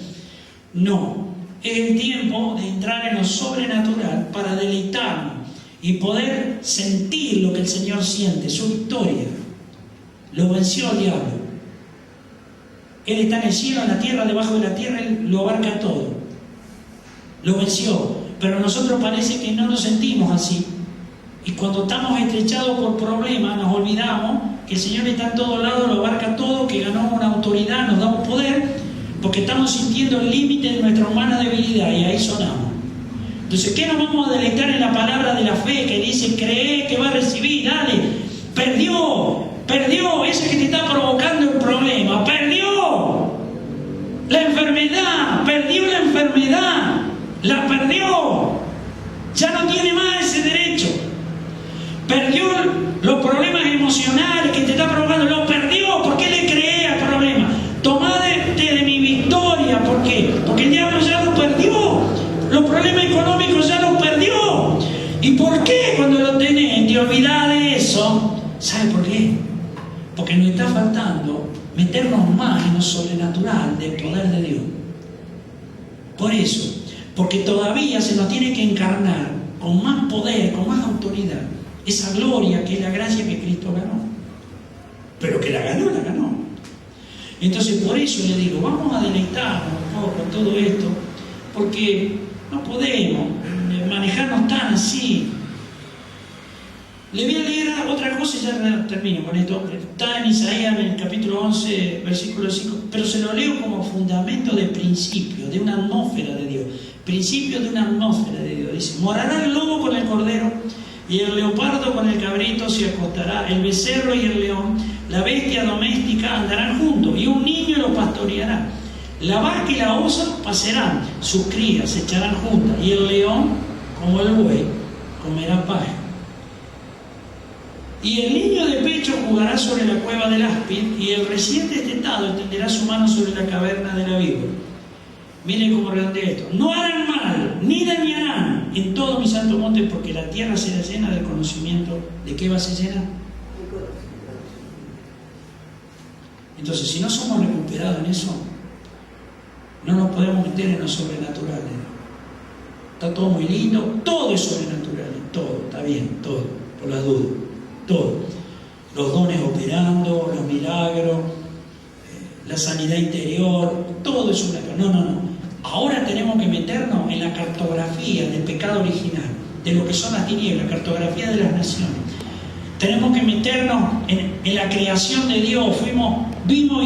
No, es el tiempo de entrar en lo sobrenatural para deleitarnos y poder sentir lo que el Señor siente, su victoria. Lo venció el diablo. Él está en el cielo, en la tierra, debajo de la tierra, Él lo abarca todo. Lo venció. Pero nosotros parece que no nos sentimos así. Y cuando estamos estrechados por problemas, nos olvidamos que el Señor está en todos lados, lo abarca todo, que ganó una autoridad, nos da un poder, porque estamos sintiendo el límite de nuestra humana debilidad y ahí sonamos. Entonces, ¿qué nos vamos a deleitar en la palabra de la fe que dice, cree que va a recibir? Dale, perdió ese que te está provocando el problema, perdió la enfermedad, la perdió, ya no tiene más ese derecho, perdió los problemas emocionales que te está provocando, lo perdió. ¿Por qué le creé al problema? Tomate de mi victoria. ¿Por qué? Porque el diablo ya lo perdió, los problemas económicos ya los perdió. ¿Y por qué cuando lo tenés te olvidás de eso? ¿Sabe por qué? Porque nos está faltando meternos más en lo sobrenatural del poder de Dios. Por eso, porque todavía se nos tiene que encarnar con más poder, con más autoridad, esa gloria que es la gracia que Cristo ganó. Pero que la ganó. Entonces por eso le digo, vamos a deleitarnos un poco con todo esto, porque no podemos manejarnos tan así. Le voy a leer otra cosa y ya termino con esto. Está en Isaías, en el capítulo 11, versículo 5, pero se lo leo como fundamento de principio, de una atmósfera de Dios. Principio de una atmósfera de Dios. Dice, morará el lobo con el cordero, y el leopardo con el cabrito se acostará, el becerro y el león, la bestia doméstica andarán juntos, y un niño los pastoreará. La vaca y la osa pasarán, sus crías se echarán juntas, y el león, como el buey, comerá paja. Y el niño de pecho jugará sobre la cueva del áspid, y el recién destetado extenderá su mano sobre la caverna de la víbora. Miren cómo redondea esto. No harán mal, ni dañarán en todo mi santo monte, porque la tierra será llena del conocimiento. ¿De qué va a ser llena? Entonces, si no somos recuperados en eso, no nos podemos meter en lo sobrenatural. Está todo muy lindo, todo es sobrenatural, todo, está bien, todo, por las dudas, todo. Los dones operando, los milagros, la sanidad interior, todo es sobrenatural. No. Ahora tenemos que meternos en la cartografía del pecado original, de lo que son las tinieblas, cartografía de las naciones. Tenemos que meternos en la creación de Dios. Vimos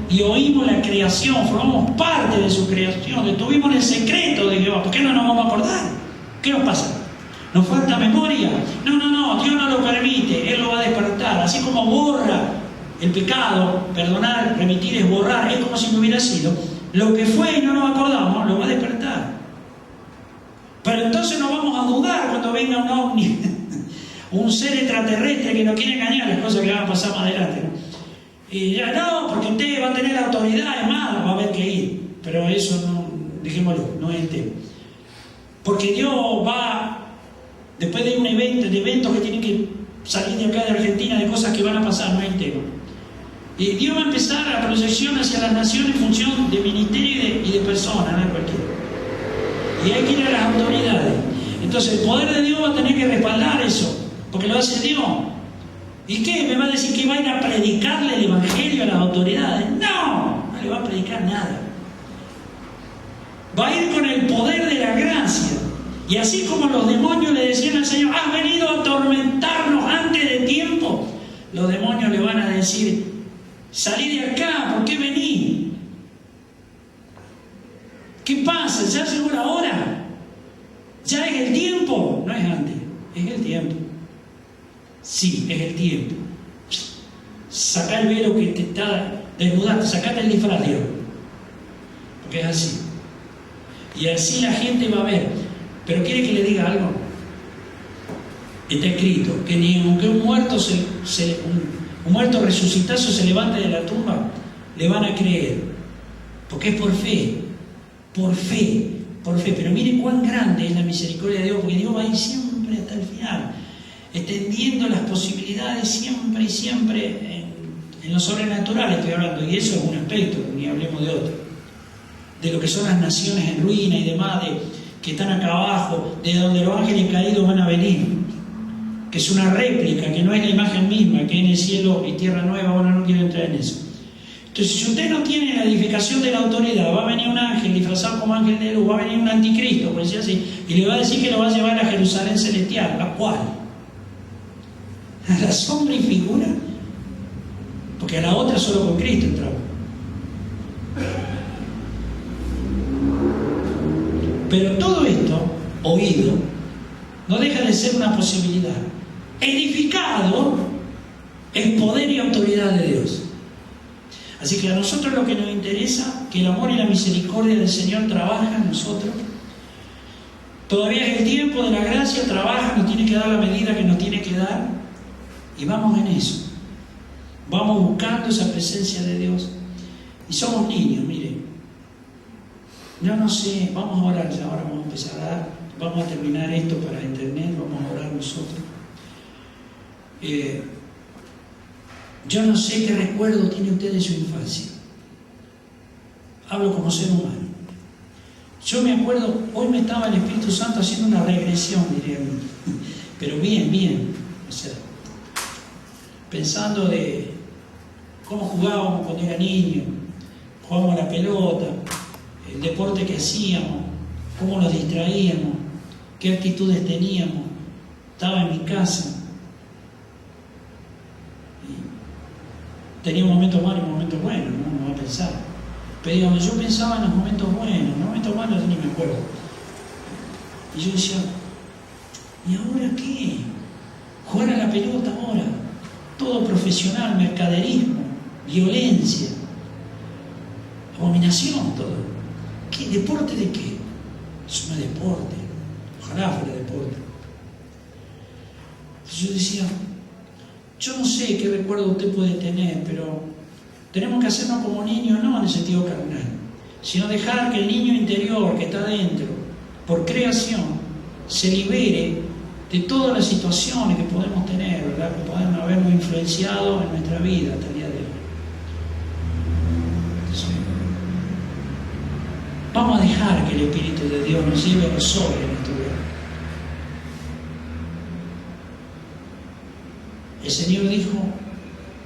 y oímos la creación, formamos parte de su creación, estuvimos en el secreto de Jehová. ¿Por qué no nos vamos a acordar? ¿Qué nos pasa? ¿Nos falta memoria? No, Dios no lo permite, Él lo va a despertar. Así como borra el pecado, perdonar, remitir es borrar, es como si no hubiera sido. lo que fue y no nos acordamos, lo va a despertar. Pero entonces no vamos a dudar cuando venga un ovni, un ser extraterrestre que nos quiere engañar, las cosas que van a pasar más adelante, ¿no? Y ya no, porque usted va a tener la autoridad, es más, va a haber que ir. Pero eso no, dejémoslo, no es el tema. Porque Dios va, después de un evento, de eventos que tienen que salir de acá de Argentina, de cosas que van a pasar, no es el tema. Y Dios va a empezar la proyección hacia las naciones en función de ministerio y de personas, no de cualquiera. Y hay que ir a las autoridades. Entonces el poder de Dios va a tener que respaldar eso, porque lo hace Dios. ¿Y qué? ¿Me va a decir que va a ir a predicarle el evangelio a las autoridades? No, no le va a predicar nada. Va a ir con el poder de la gracia. Y así como los demonios le decían al Señor, has venido a atormentarnos antes de tiempo, los demonios le van a decir, salí de acá, ¿por qué vení? ¿Qué pasa? ¿Ya llegó la hora? ¿Ya es el tiempo? No es antes, es el tiempo. Sí, es el tiempo. Sacá el velo que te está desnudando, sacate el disfraz, Dios. Porque es así. Y así la gente va a ver. Pero quiere que le diga algo. Está escrito que ni aunque un muerto un muerto resucitado se levante de la tumba, le van a creer. Porque es por fe. Por fe. Por fe. Pero mire cuán grande es la misericordia de Dios, porque Dios va a ir siempre hasta el final, extendiendo las posibilidades siempre y siempre en lo sobrenatural estoy hablando, y eso es un aspecto, ni hablemos de otro, de lo que son las naciones en ruina y demás, que están acá abajo, de donde los ángeles caídos van a venir, que es una réplica, que no es la imagen misma, que en el cielo y tierra nueva. Bueno, no quiero entrar en eso. Entonces, si usted no tiene la edificación de la autoridad, va a venir un ángel disfrazado como ángel de luz, va a venir un anticristo, por decir así, y le va a decir que lo va a llevar a Jerusalén celestial. ¿A cuál? ¿A la sombra y figura? Porque a la otra solo con Cristo entraba. Pero todo esto, oído, no deja de ser una posibilidad. Edificado es poder y autoridad de Dios. Así que a nosotros lo que nos interesa, que el amor y la misericordia del Señor trabajan en nosotros. Todavía es el tiempo de la gracia, trabaja, nos tiene que dar la medida que nos tiene que dar. Y vamos en eso. Vamos buscando esa presencia de Dios. Y somos niños, mire. Yo no sé, vamos a orar ya, ahora vamos a empezar a dar. Vamos a terminar esto para internet, vamos a orar nosotros. Yo no sé qué recuerdo tiene usted de su infancia. Hablo como ser humano. Yo me acuerdo, hoy me estaba el Espíritu Santo haciendo una regresión, diría yo. Pero bien. O sea, pensando de cómo jugábamos cuando era niño, jugábamos a la pelota, el deporte que hacíamos, cómo nos distraíamos, qué actitudes teníamos. Estaba en mi casa. Tenía momentos malos y momentos buenos, ¿no? No va a pensar. Pero digamos, yo pensaba en los momentos buenos, los momentos malos ni me acuerdo. Y yo decía, ¿y ahora qué? Jugar a la pelota ahora, todo profesional, mercaderismo, violencia, abominación, todo. ¿Qué? ¿Deporte de qué? Eso no es deporte, ojalá fuera deporte. Entonces yo decía, yo no sé qué recuerdo usted puede tener, pero tenemos que hacernos como niños, no en el sentido carnal, sino dejar que el niño interior que está dentro, por creación, se libere de todas las situaciones que podemos tener, ¿verdad? Que podemos habernos influenciado en nuestra vida hasta el día de hoy. Entonces, vamos a dejar que el Espíritu de Dios nos lleve a los sobre en nuestro vida. El Señor dijo,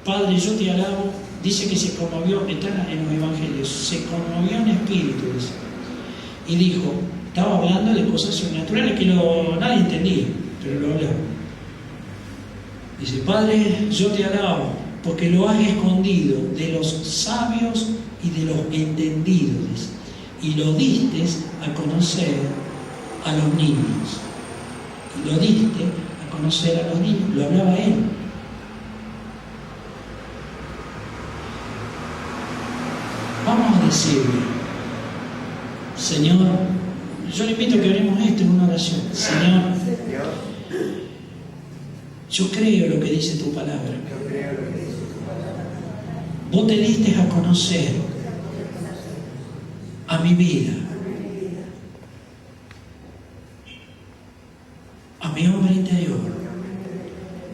Padre, yo te alabo. Dice que se conmovió, está en los evangelios, se conmovió en espíritu, dice. Y dijo, estaba hablando de cosas sobrenaturales que nadie entendía, pero lo hablaba. Dice, Padre, yo te alabo, porque lo has escondido de los sabios y de los entendidos, dice, y lo diste a conocer a los niños. Y lo diste a conocer a los niños, lo hablaba él. Vamos a decirle, Señor, yo le invito a que oremos esto en una oración. Señor, yo creo lo que dice tu palabra. Vos te diste a conocer a mi vida, a mi hombre interior,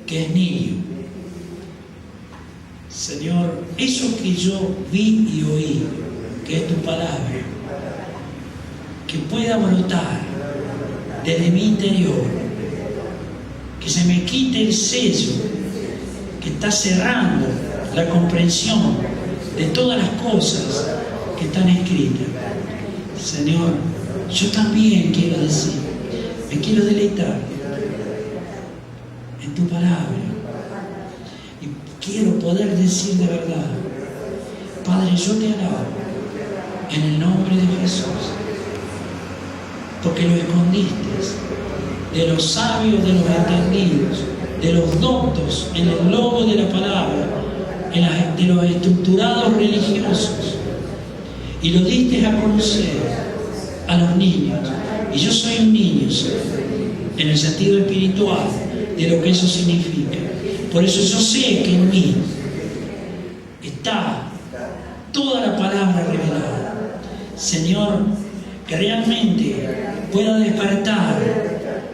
que es niño. Señor, eso que yo vi y oí, que es tu palabra, que pueda brotar desde mi interior, que se me quite el sello que está cerrando la comprensión de todas las cosas que están escritas. Señor, yo también quiero decir, me quiero deleitar en tu palabra y quiero poder decir de verdad, Padre, yo te alabo en el nombre de Jesús, porque lo escondiste de los sabios, de los entendidos, de los doctos en el logo de la palabra, de los estructurados religiosos, y lo diste a conocer a los niños. Y yo soy un niño, en el sentido espiritual de lo que eso significa. Por eso yo sé que en mí está toda la palabra revelada. Señor, que realmente pueda despertar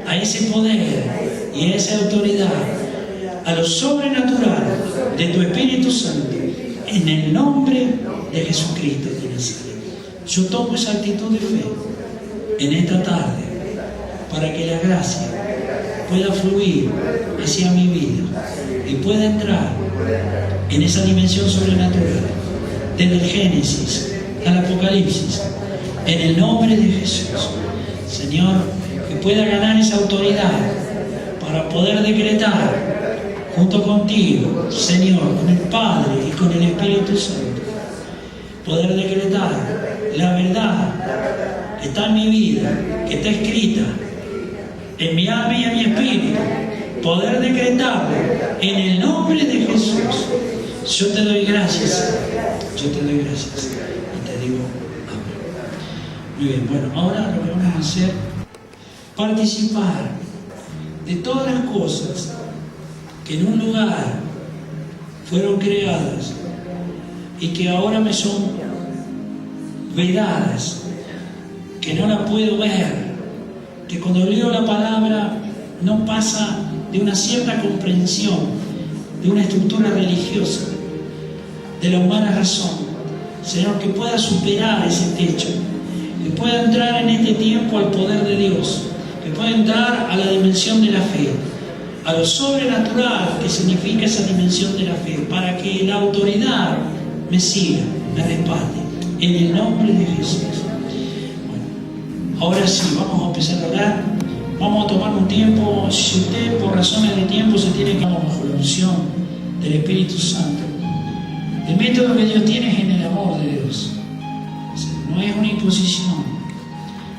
a ese poder y a esa autoridad, a lo sobrenatural de tu Espíritu Santo, en el nombre de Jesucristo de Nazaret. Yo tomo esa actitud de fe en esta tarde para que la gracia pueda fluir hacia mi vida y pueda entrar en esa dimensión sobrenatural desde el Génesis al Apocalipsis, en el nombre de Jesús. Señor, que pueda ganar esa autoridad para poder decretar junto contigo, Señor, con el Padre y con el Espíritu Santo, poder decretar la verdad que está en mi vida, que está escrita en mi alma y en mi espíritu, poder decretarlo en el nombre de Jesús. Yo te doy gracias, yo te doy gracias y te digo amén. Muy bien, bueno, ahora lo que vamos a hacer, participar de todas las cosas que en un lugar fueron creadas y que ahora me son vedadas, que no la puedo ver, que cuando leo la palabra no pasa de una cierta comprensión de una estructura religiosa, de la humana razón. Señor, que pueda superar ese techo, que pueda entrar en este tiempo al poder de Dios, que pueda entrar a la dimensión de la fe, a lo sobrenatural que significa esa dimensión de la fe, para que la autoridad me siga, me respalde, en el nombre de Jesús. Bueno, ahora sí, vamos a empezar a orar. Vamos a tomar un tiempo. Si usted por razones de tiempo se tiene que bajo la unción del Espíritu Santo, el método que Dios tiene es en el amor de Dios. No es una imposición,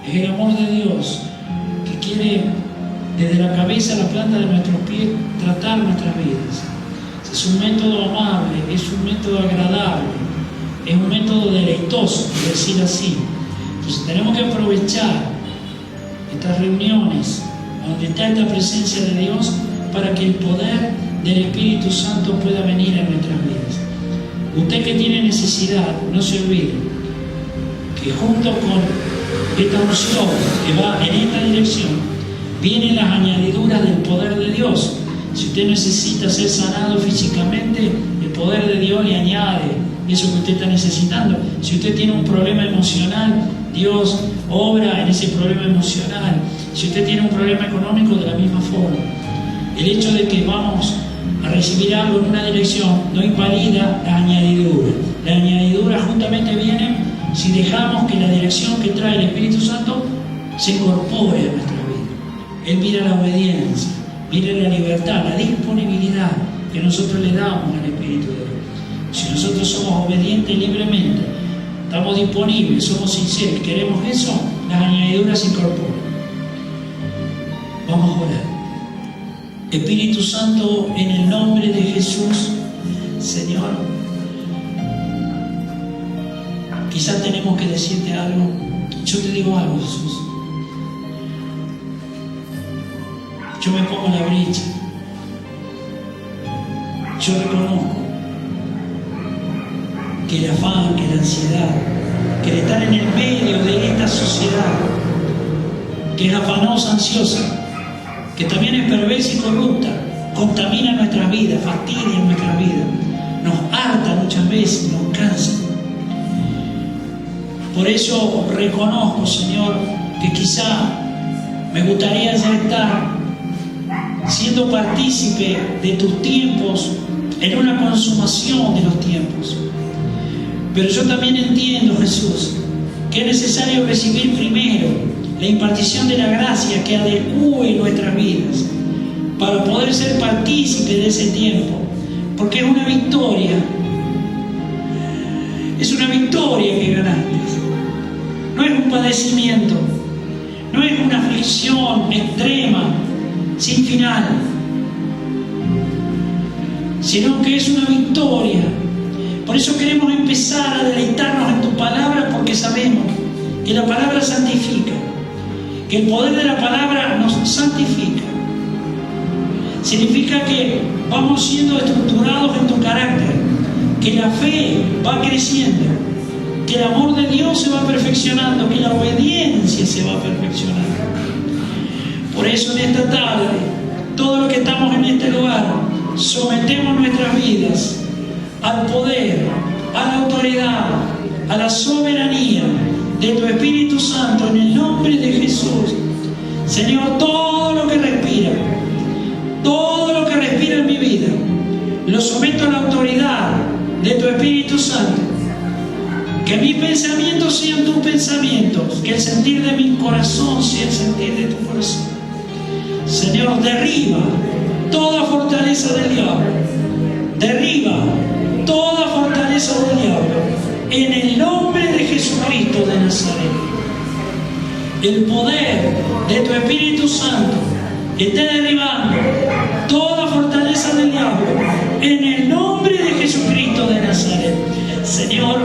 es el amor de Dios que quiere desde la cabeza a la planta de nuestros pies tratar nuestras vidas. Es un método amable, es un método agradable, es un método deleitoso, por decir así. Entonces tenemos que aprovechar estas reuniones donde está esta presencia de Dios para que el poder del Espíritu Santo pueda venir a nuestras vidas. Usted que tiene necesidad, no se olvide que junto con esta unción que va en esta dirección vienen las añadiduras del poder de Dios. Si usted necesita ser sanado físicamente, el poder de Dios le añade eso que usted está necesitando. Si usted tiene un problema emocional, Dios obra en ese problema emocional. Si usted tiene un problema económico, de la misma forma. El hecho de que vamos a recibir algo en una dirección no invalida la añadidura. La añadidura justamente viene si dejamos que la dirección que trae el Espíritu Santo se incorpore a nuestra vida. Él mira la obediencia, mira la libertad, la disponibilidad que nosotros le damos al Espíritu de Dios. Si nosotros somos obedientes libremente, estamos disponibles, somos sinceros, queremos eso, las añadiduras se incorporan. Vamos a orar. Espíritu Santo, en el nombre de Jesús, Señor, quizás tenemos que decirte algo yo te digo algo, Jesús. Yo me pongo en la brecha. Yo reconozco que el afán, que la ansiedad, que el estar en el medio de esta sociedad, que es afanosa, ansiosa, que también es perversa y corrupta, contamina nuestra vida, fastidia nuestra vida, nos harta muchas veces, nos cansa. Por eso reconozco, Señor, que quizá me gustaría ya estar siendo partícipe de tus tiempos, en una consumación de los tiempos. Pero yo también entiendo, Jesús, que es necesario recibir primero la impartición de la gracia que adecúe nuestras vidas para poder ser partícipe de ese tiempo, porque es una victoria que ganaste. No es un padecimiento, no es una aflicción extrema, sin final, sino que es una victoria. Por eso queremos empezar a deleitarnos en tu palabra, porque sabemos que la palabra santifica, que el poder de la palabra nos santifica. Significa que vamos siendo estructurados en tu carácter, que la fe va creciendo, que el amor de Dios se va perfeccionando, que la obediencia se va perfeccionando. Por eso en esta tarde, todos los que estamos en este lugar, sometemos nuestras vidas al poder, a la autoridad, a la soberanía de tu Espíritu Santo, en el nombre de Jesús. Señor, todo lo que respira en mi vida, lo someto a la autoridad de tu Espíritu Santo. Que mis pensamientos sean tus pensamientos, que el sentir de mi corazón sea el sentir de tu corazón. Señor, derriba toda fortaleza del diablo. Derriba toda fortaleza del diablo. En el nombre de Jesucristo de Nazaret. El poder de tu Espíritu Santo esté derribando toda fortaleza del diablo. En el nombre de Jesucristo de Nazaret. Señor,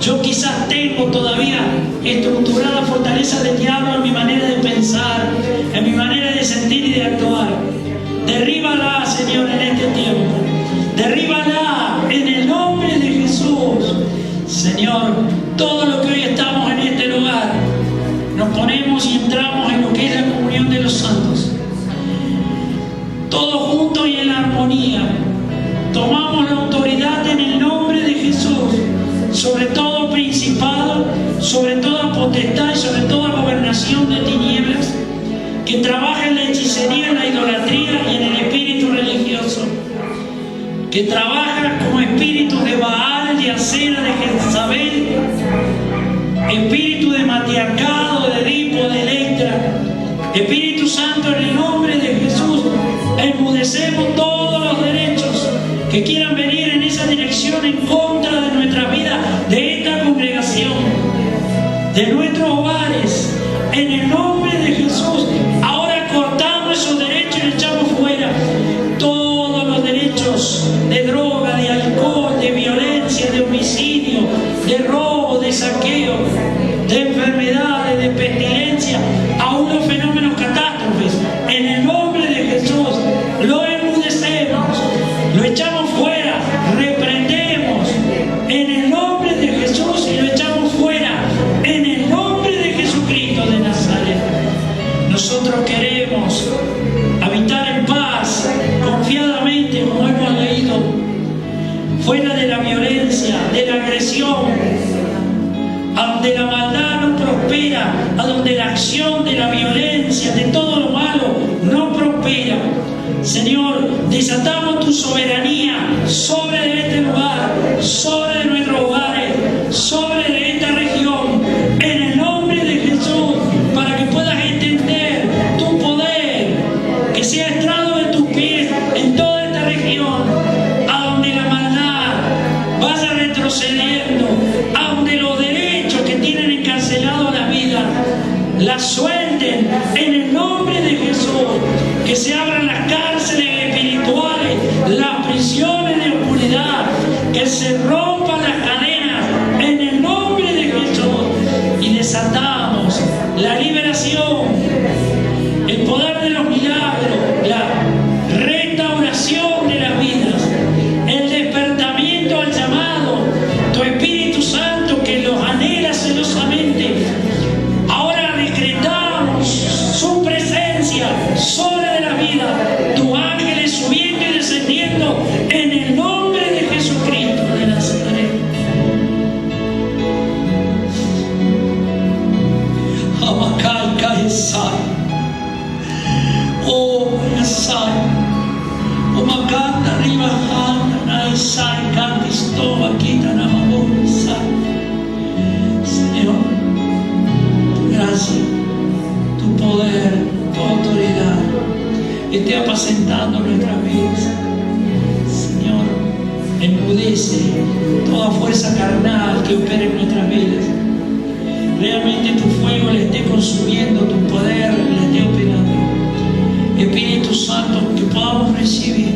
yo quizás tengo todavía estructurada fortaleza del diablo en mi manera de pensar, en mi manera de sentir y de actuar. Derríbala, Señor, en este tiempo. Derríbala en el nombre de Jesús. Señor, todo lo que hoy estamos en este lugar, nos ponemos y entramos en lo que es la comunión de los santos. Todos juntos y en la armonía. Tomamos la autoridad en el nombre de Jesús sobre todo principado, sobre toda potestad y sobre toda gobernación de tinieblas que trabaja en la hechicería, en la idolatría y en el espíritu religioso, que trabaja como espíritu de Baal, de Acera, de Jezabel, espíritu de matriarcado, de Edipo, de Electra. Espíritu Santo, en el nombre de Jesús, enmudecemos todos los derechos que quieran venir en esa dirección en contra de nuestra vida, de esta congregación, de nuestros hogares, en el nombre de Jesús. Ahora cortamos esos derechos y echamos fuera todos los derechos de droga, de alcohol, de violencia, de homicidio, de robo, de saqueo, de enfermedades, de pestilencia, aún los fenómenos catástrofes. En el nombre de Jesús lo enmudecemos, lo echamos fuera, reprendemos en el nombre de Jesús y lo echamos fuera en el nombre de Jesucristo de Nazaret. Nosotros queremos habitar en paz, confiadamente, como hemos leído, fuera de la violencia, de la agresión, a donde la maldad no prospera, a donde la acción de la violencia, de todo lo malo, no prospera. Señor, desatamos tu soberanía sobre de este lugar, sobre de nuestros hogares, sobre de esta región, en el nombre de Jesús, para que puedas entender tu poder, que sea estrado de tus pies en toda esta región, a donde la maldad vaya retrocediendo, a donde los derechos que tienen encarcelado la vida la suelten en el nombre de Jesús, que se abran las cárceles espirituales, las prisiones de oscuridad, que se rompan las cadenas en el nombre de Jesús, y desatamos apacentando nuestras vidas. Señor, enmudece toda fuerza carnal que opera en nuestras vidas. Realmente tu fuego le esté consumiendo, tu poder le esté operando. Espíritu Santo, que podamos recibir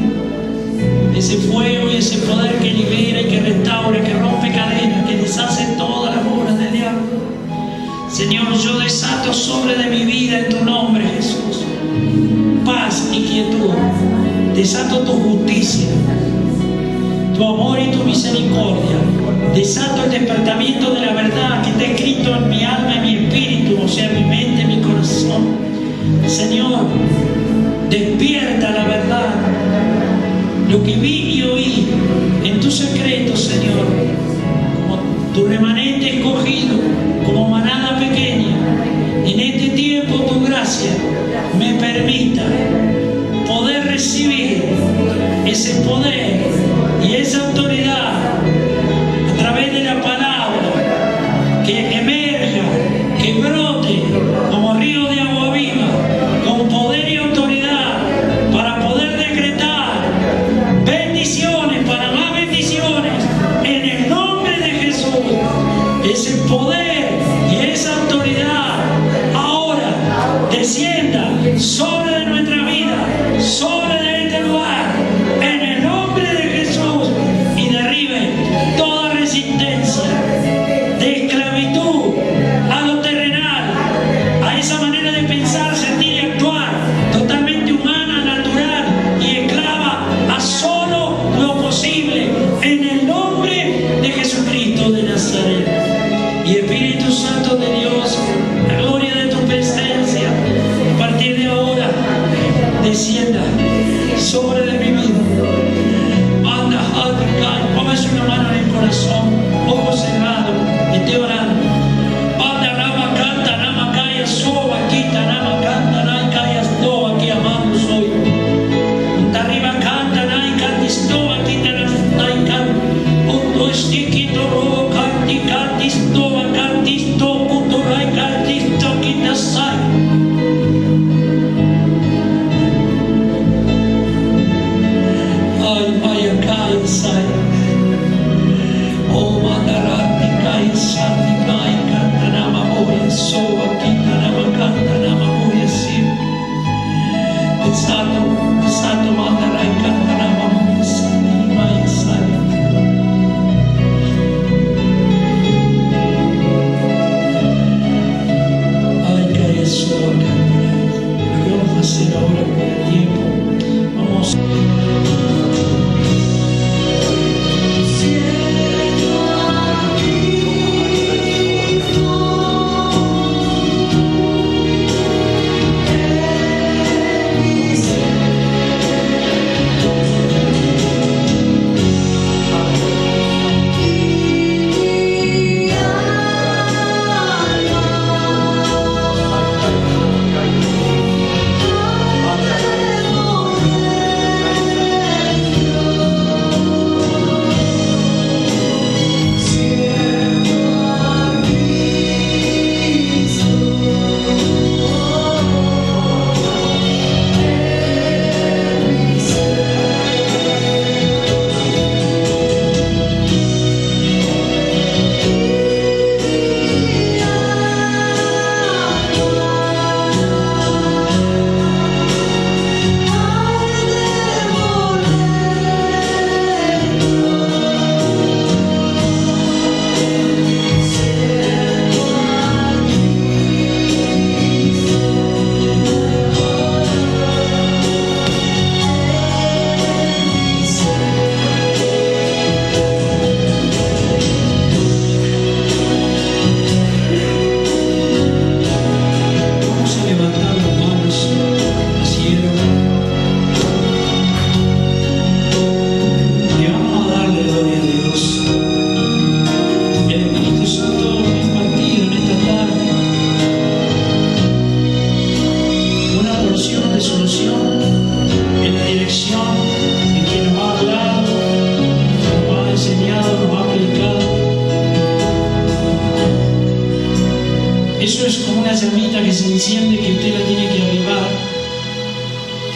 ese fuego y ese poder que libera y que restaura, que rompe cadenas, que deshace todas las obras del diablo. Señor, yo desato sobre de mi vida en tu nombre, Jesús, paz y quietud. Desato tu justicia, tu amor y tu misericordia. Desato el despertamiento de la verdad que está escrito en mi alma y mi espíritu, o sea, mi mente y mi corazón. Señor, despierta la verdad. Lo que vi y oí en tu secreto, Señor, como tu remanente escogido, como manada pequeña, en este tiempo tu gracia me permita poder recibir ese poder y esa autoridad a través de la palabra, que emerja, que brote como río de agua viva, con poder y autoridad, para poder decretar bendiciones, para más bendiciones, en el nombre de Jesús. Ese poder y esa autoridad ahora descienda sobre de nuestra vida, sobre de este lugar, en el nombre de Jesús, y derribe toda resistencia de esclavitud a lo terrenal, a esa manera de pensar, sentir y actuar totalmente humana, natural y esclava a solo lo posible, en el nombre de Jesucristo de Nazaret. Y Espíritu Santo de Dios, la gloria de tu presencia, a partir de ahora, descienda sobre de mi vida. Anda, póngase una mano en el corazón, ojos cerrados, esté orando. Anda, rama, canta, rama, calla, soba, quita, rama, canta, ray, calla, estoa, aquí amamos hoy. Anda, arriba, canta, ray, cantistoa, quita, ray, canta. Ondo, estiquito, robo, canti, cantistoa, cantisto, puto, ray, cantisto, quita, sai. Oh, mandarati, kai, santi, kai, cantanama, moria, soa, quintanama, cantanama, moria, sim. Exacto, mandarai, cantanama, moria, santi, mai, sai. Ay, kai, soa, cantanama. Lo que vamos a hacer ahora por el tiempo, vamos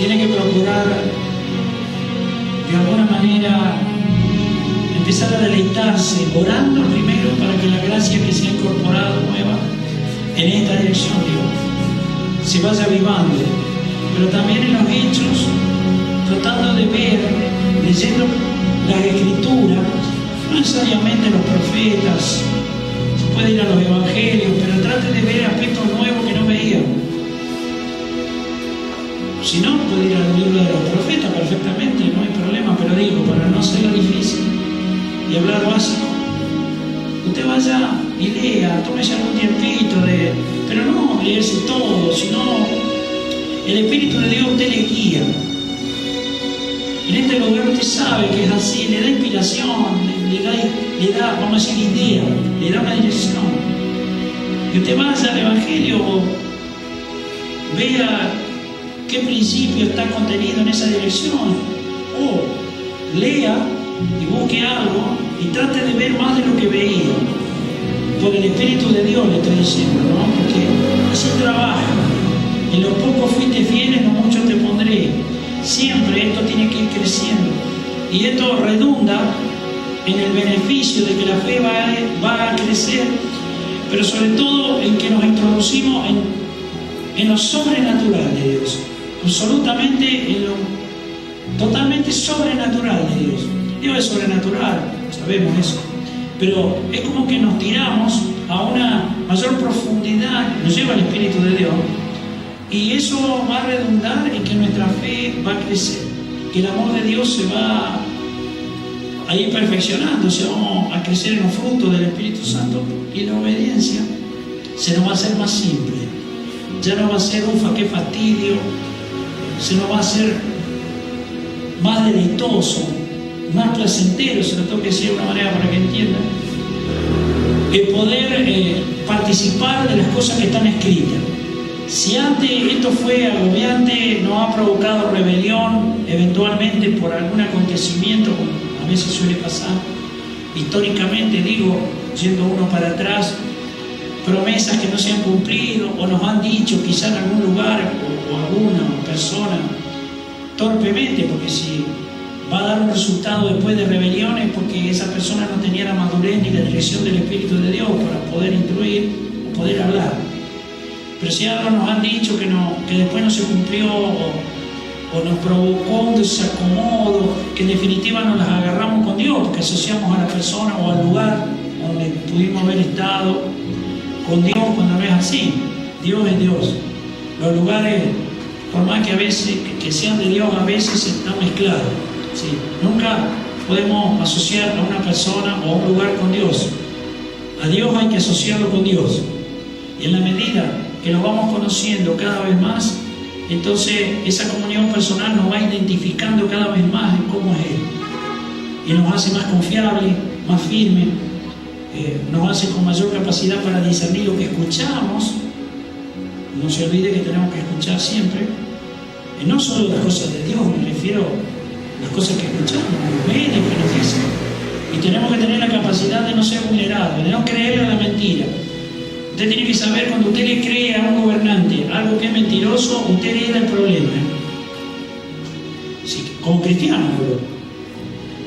tiene que procurar de alguna manera empezar a deleitarse, orando primero para que la gracia que se ha incorporado nueva en esta dirección, Dios, se vaya avivando, pero también en los hechos, tratando de ver, leyendo las escrituras, no necesariamente los profetas, se puede ir a los evangelios, pero trate de ver aspectos nuevos que no veíamos. Si no, puede ir al libro de los profetas perfectamente, no hay problema, pero digo, para no hacerlo difícil y hablar básico, usted vaya y lea, tómese algún tiempito, pero no leerse todo, sino el Espíritu de Dios usted le guía. En este lugar usted sabe que es así, le da inspiración, le da, vamos a decir, idea, le da una dirección. Y usted vaya al Evangelio, vea qué principio está contenido en esa dirección, o lea y busque algo y trate de ver más de lo que veía. Por el Espíritu de Dios le estoy diciendo, ¿no? Porque así trabaja. En lo poco fuiste fiel, en lo mucho te pondré. Siempre esto tiene que ir creciendo. Y esto redunda en el beneficio de que la fe va a crecer, pero sobre todo en que nos introducimos en lo sobrenatural de Dios. Absolutamente en lo totalmente sobrenatural de Dios. Dios es sobrenatural, sabemos eso. Pero es como que nos tiramos a una mayor profundidad, nos lleva el Espíritu de Dios, y eso va a redundar en que nuestra fe va a crecer, que el amor de Dios se va a ir perfeccionando, se va a crecer en los frutos del Espíritu Santo, y la obediencia se nos va a hacer más simple. Ya no va a ser ufa, qué fastidio, se nos va a hacer más deleitoso, más placentero, se lo tengo que decir de una manera para que entiendan, el poder participar de las cosas que están escritas. Si antes esto fue agobiante, nos ha provocado rebelión, eventualmente por algún acontecimiento, como a veces suele pasar, históricamente digo, yendo uno para atrás, promesas que no se han cumplido, o nos han dicho quizá en algún lugar, o alguna persona, torpemente, porque si va a dar un resultado después de rebeliones, porque esa persona no tenía la madurez ni la dirección del Espíritu de Dios para poder instruir o poder hablar. Pero si algo nos han dicho que después no se cumplió, o nos provocó un desacomodo, que en definitiva nos las agarramos con Dios, porque asociamos a la persona o al lugar donde pudimos haber estado con Dios, cuando no es así. Dios es Dios. Los lugares, por más que a veces que sean de Dios, a veces están mezclados. ¿Sí? Nunca podemos asociar a una persona o a un lugar con Dios. A Dios hay que asociarlo con Dios. Y en la medida que lo vamos conociendo cada vez más, entonces esa comunión personal nos va identificando cada vez más en cómo es Él. Y nos hace más confiables, más firmes, nos hace con mayor capacidad para discernir lo que escuchamos. No se olvide que tenemos que escuchar siempre, y no solo las cosas de Dios, me refiero a las cosas que escuchamos, los medios que nos dicen. Y tenemos que tener la capacidad de no ser vulnerables, de no creerle a la mentira. Usted tiene que saber, cuando usted le cree a un gobernante algo que es mentiroso, usted hereda el problema. Sí, como cristiano, ¿verdad?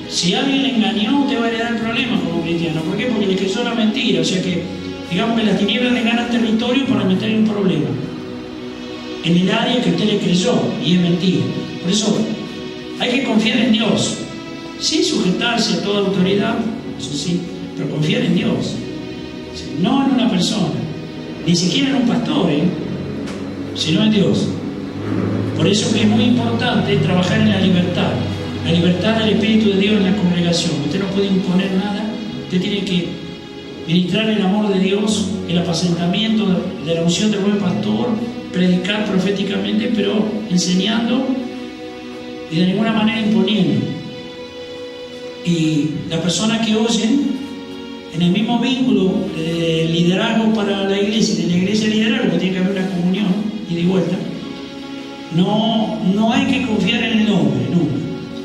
Si alguien le engañó, usted va a heredar el problema como cristiano. ¿Por qué? Porque le creyó la mentira. O sea que, digamos que las tinieblas le ganan territorio para meterle un problema en el área que usted le creyó, y es mentira. Por eso hay que confiar en Dios, sin sujetarse a toda autoridad, eso sí, pero confiar en Dios, no en una persona, ni siquiera en un pastor, sino en Dios. Por eso que es muy importante trabajar en la libertad del Espíritu de Dios en la congregación. Usted no puede imponer nada, usted tiene que ministrar el amor de Dios, el apacentamiento de la unción del buen pastor, predicar proféticamente, pero enseñando y de ninguna manera imponiendo. Y las personas que oyen, en el mismo vínculo de liderazgo para la iglesia y de la iglesia liderazgo, que tiene que haber una comunión y de vuelta, no hay que confiar en el hombre nunca,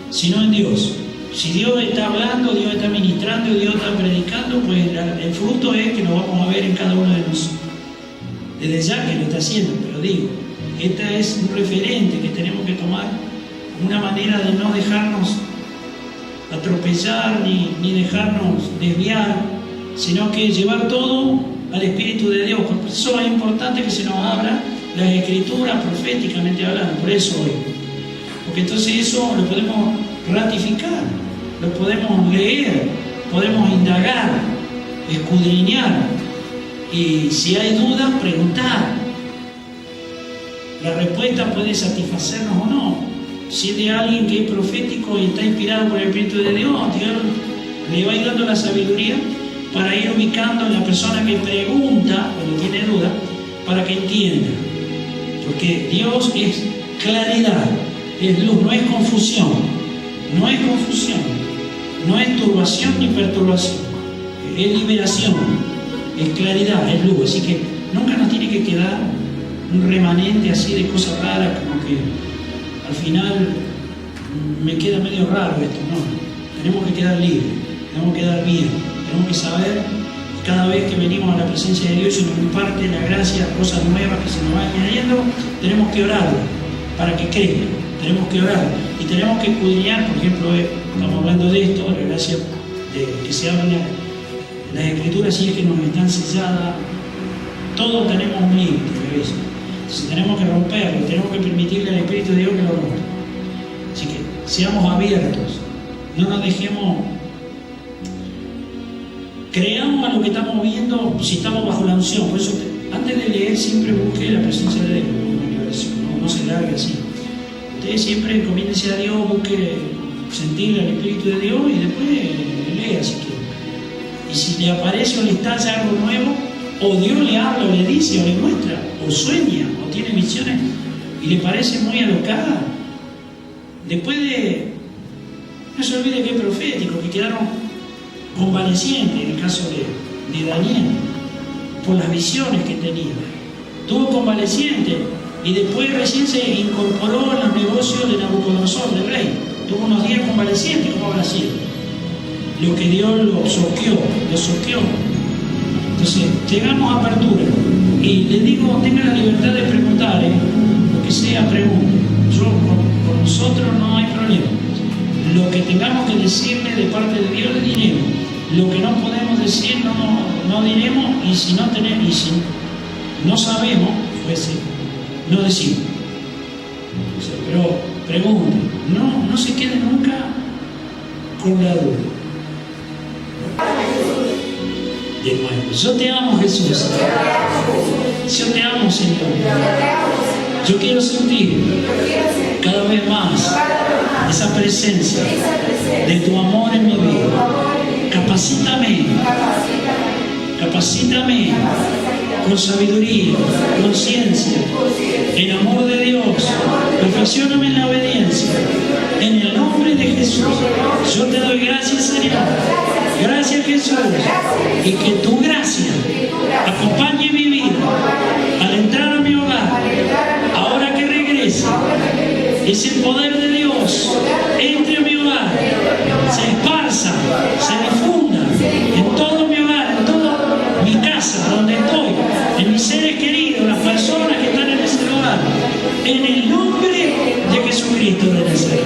sino en Dios. Si Dios está hablando, Dios está ministrando, Dios está predicando, pues el fruto es que lo vamos a ver en cada uno de nosotros. Desde ya que lo está haciendo, pero digo, Esta es un referente que tenemos que tomar, una manera de no dejarnos atropellar ni dejarnos desviar, sino que llevar todo al Espíritu de Dios. Por eso es importante que se nos abra las Escrituras proféticamente hablando, por eso hoy. Porque entonces eso lo podemos ratificar, lo podemos leer, podemos indagar, escudriñar, y si hay dudas, preguntar. La respuesta puede satisfacernos o no. Si es de alguien que es profético y está inspirado por el Espíritu de Dios, Dios le va a ir dando la sabiduría para ir ubicando a la persona que pregunta cuando tiene duda, para que entienda. Porque Dios es claridad, es luz, no es confusión, no es confusión, no es turbación ni perturbación, es liberación, es claridad, es luz. Así que nunca nos tiene que quedar un remanente así de cosas raras, como que al final me queda medio raro esto. No, tenemos que quedar libres, tenemos que quedar bien, tenemos que saber que cada vez que venimos a la presencia de Dios y nos imparte la gracia, cosas nuevas que se nos van añadiendo, tenemos que orar para que crezca, tenemos que orar y tenemos que escudriñar. Por ejemplo, estamos hablando de esto, la gracia de que se abran las Escrituras, si es que nos están selladas. Todos tenemos un límite a veces. Entonces tenemos que romperlo, tenemos que permitirle al Espíritu de Dios que lo rompa. Así que seamos abiertos, no nos dejemos, creamos a lo que estamos viendo si estamos bajo la unción. Por eso, antes de leer, siempre busque la presencia de Dios, no se largue así. Usted siempre encomiéndese a Dios, busque sentir al Espíritu de Dios y después lea si quiere. Y si le aparece o le estalla algo nuevo, o Dios le habla, o le dice, o le muestra, o sueña, o tiene visiones, y le parece muy alocada, después de, no se olvide que es profético, que quedaron convalecientes, en el caso de Daniel, por las visiones que tenía. Tuvo convaleciente, y después recién se incorporó en los negocios de Nabucodonosor, del rey. Tuvo unos días convalecientes. ¿Cómo habrá sido? Lo que Dios lo soqueó. Entonces, llegamos a apertura y le digo, tenga la libertad de preguntar, lo que sea, pregunte. Por nosotros no hay problema. Lo que tengamos que decirle de parte de Dios, le diremos. Lo que no podemos decir, no diremos, y si no tenemos, y si no sabemos, pues no decimos. O sea, pero pregunte, no se quede nunca con la duda. De nuevo, yo te amo, Jesús. Yo te amo, Señor. Yo quiero sentir cada vez más esa presencia de tu amor en mi vida. Capacítame con sabiduría, con ciencia, en amor de Dios. Perfeccióname en la obediencia. En el nombre de Jesús, yo te doy gracias, Señor. Gracias, Jesús. Y que tu gracia acompañe mi vida al entrar a mi hogar. Ahora que regrese, ese poder de Dios entre a mi hogar, se esparza, se difunda en todo mi hogar, en toda mi casa, donde estoy, en mis seres queridos, las personas que están en ese lugar. En el nombre de Jesucristo de Nazaret,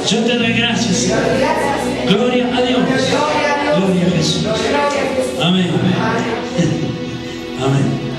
yo te doy gracias. Gloria a Dios. Gloria a Jesús. Amén. Amén.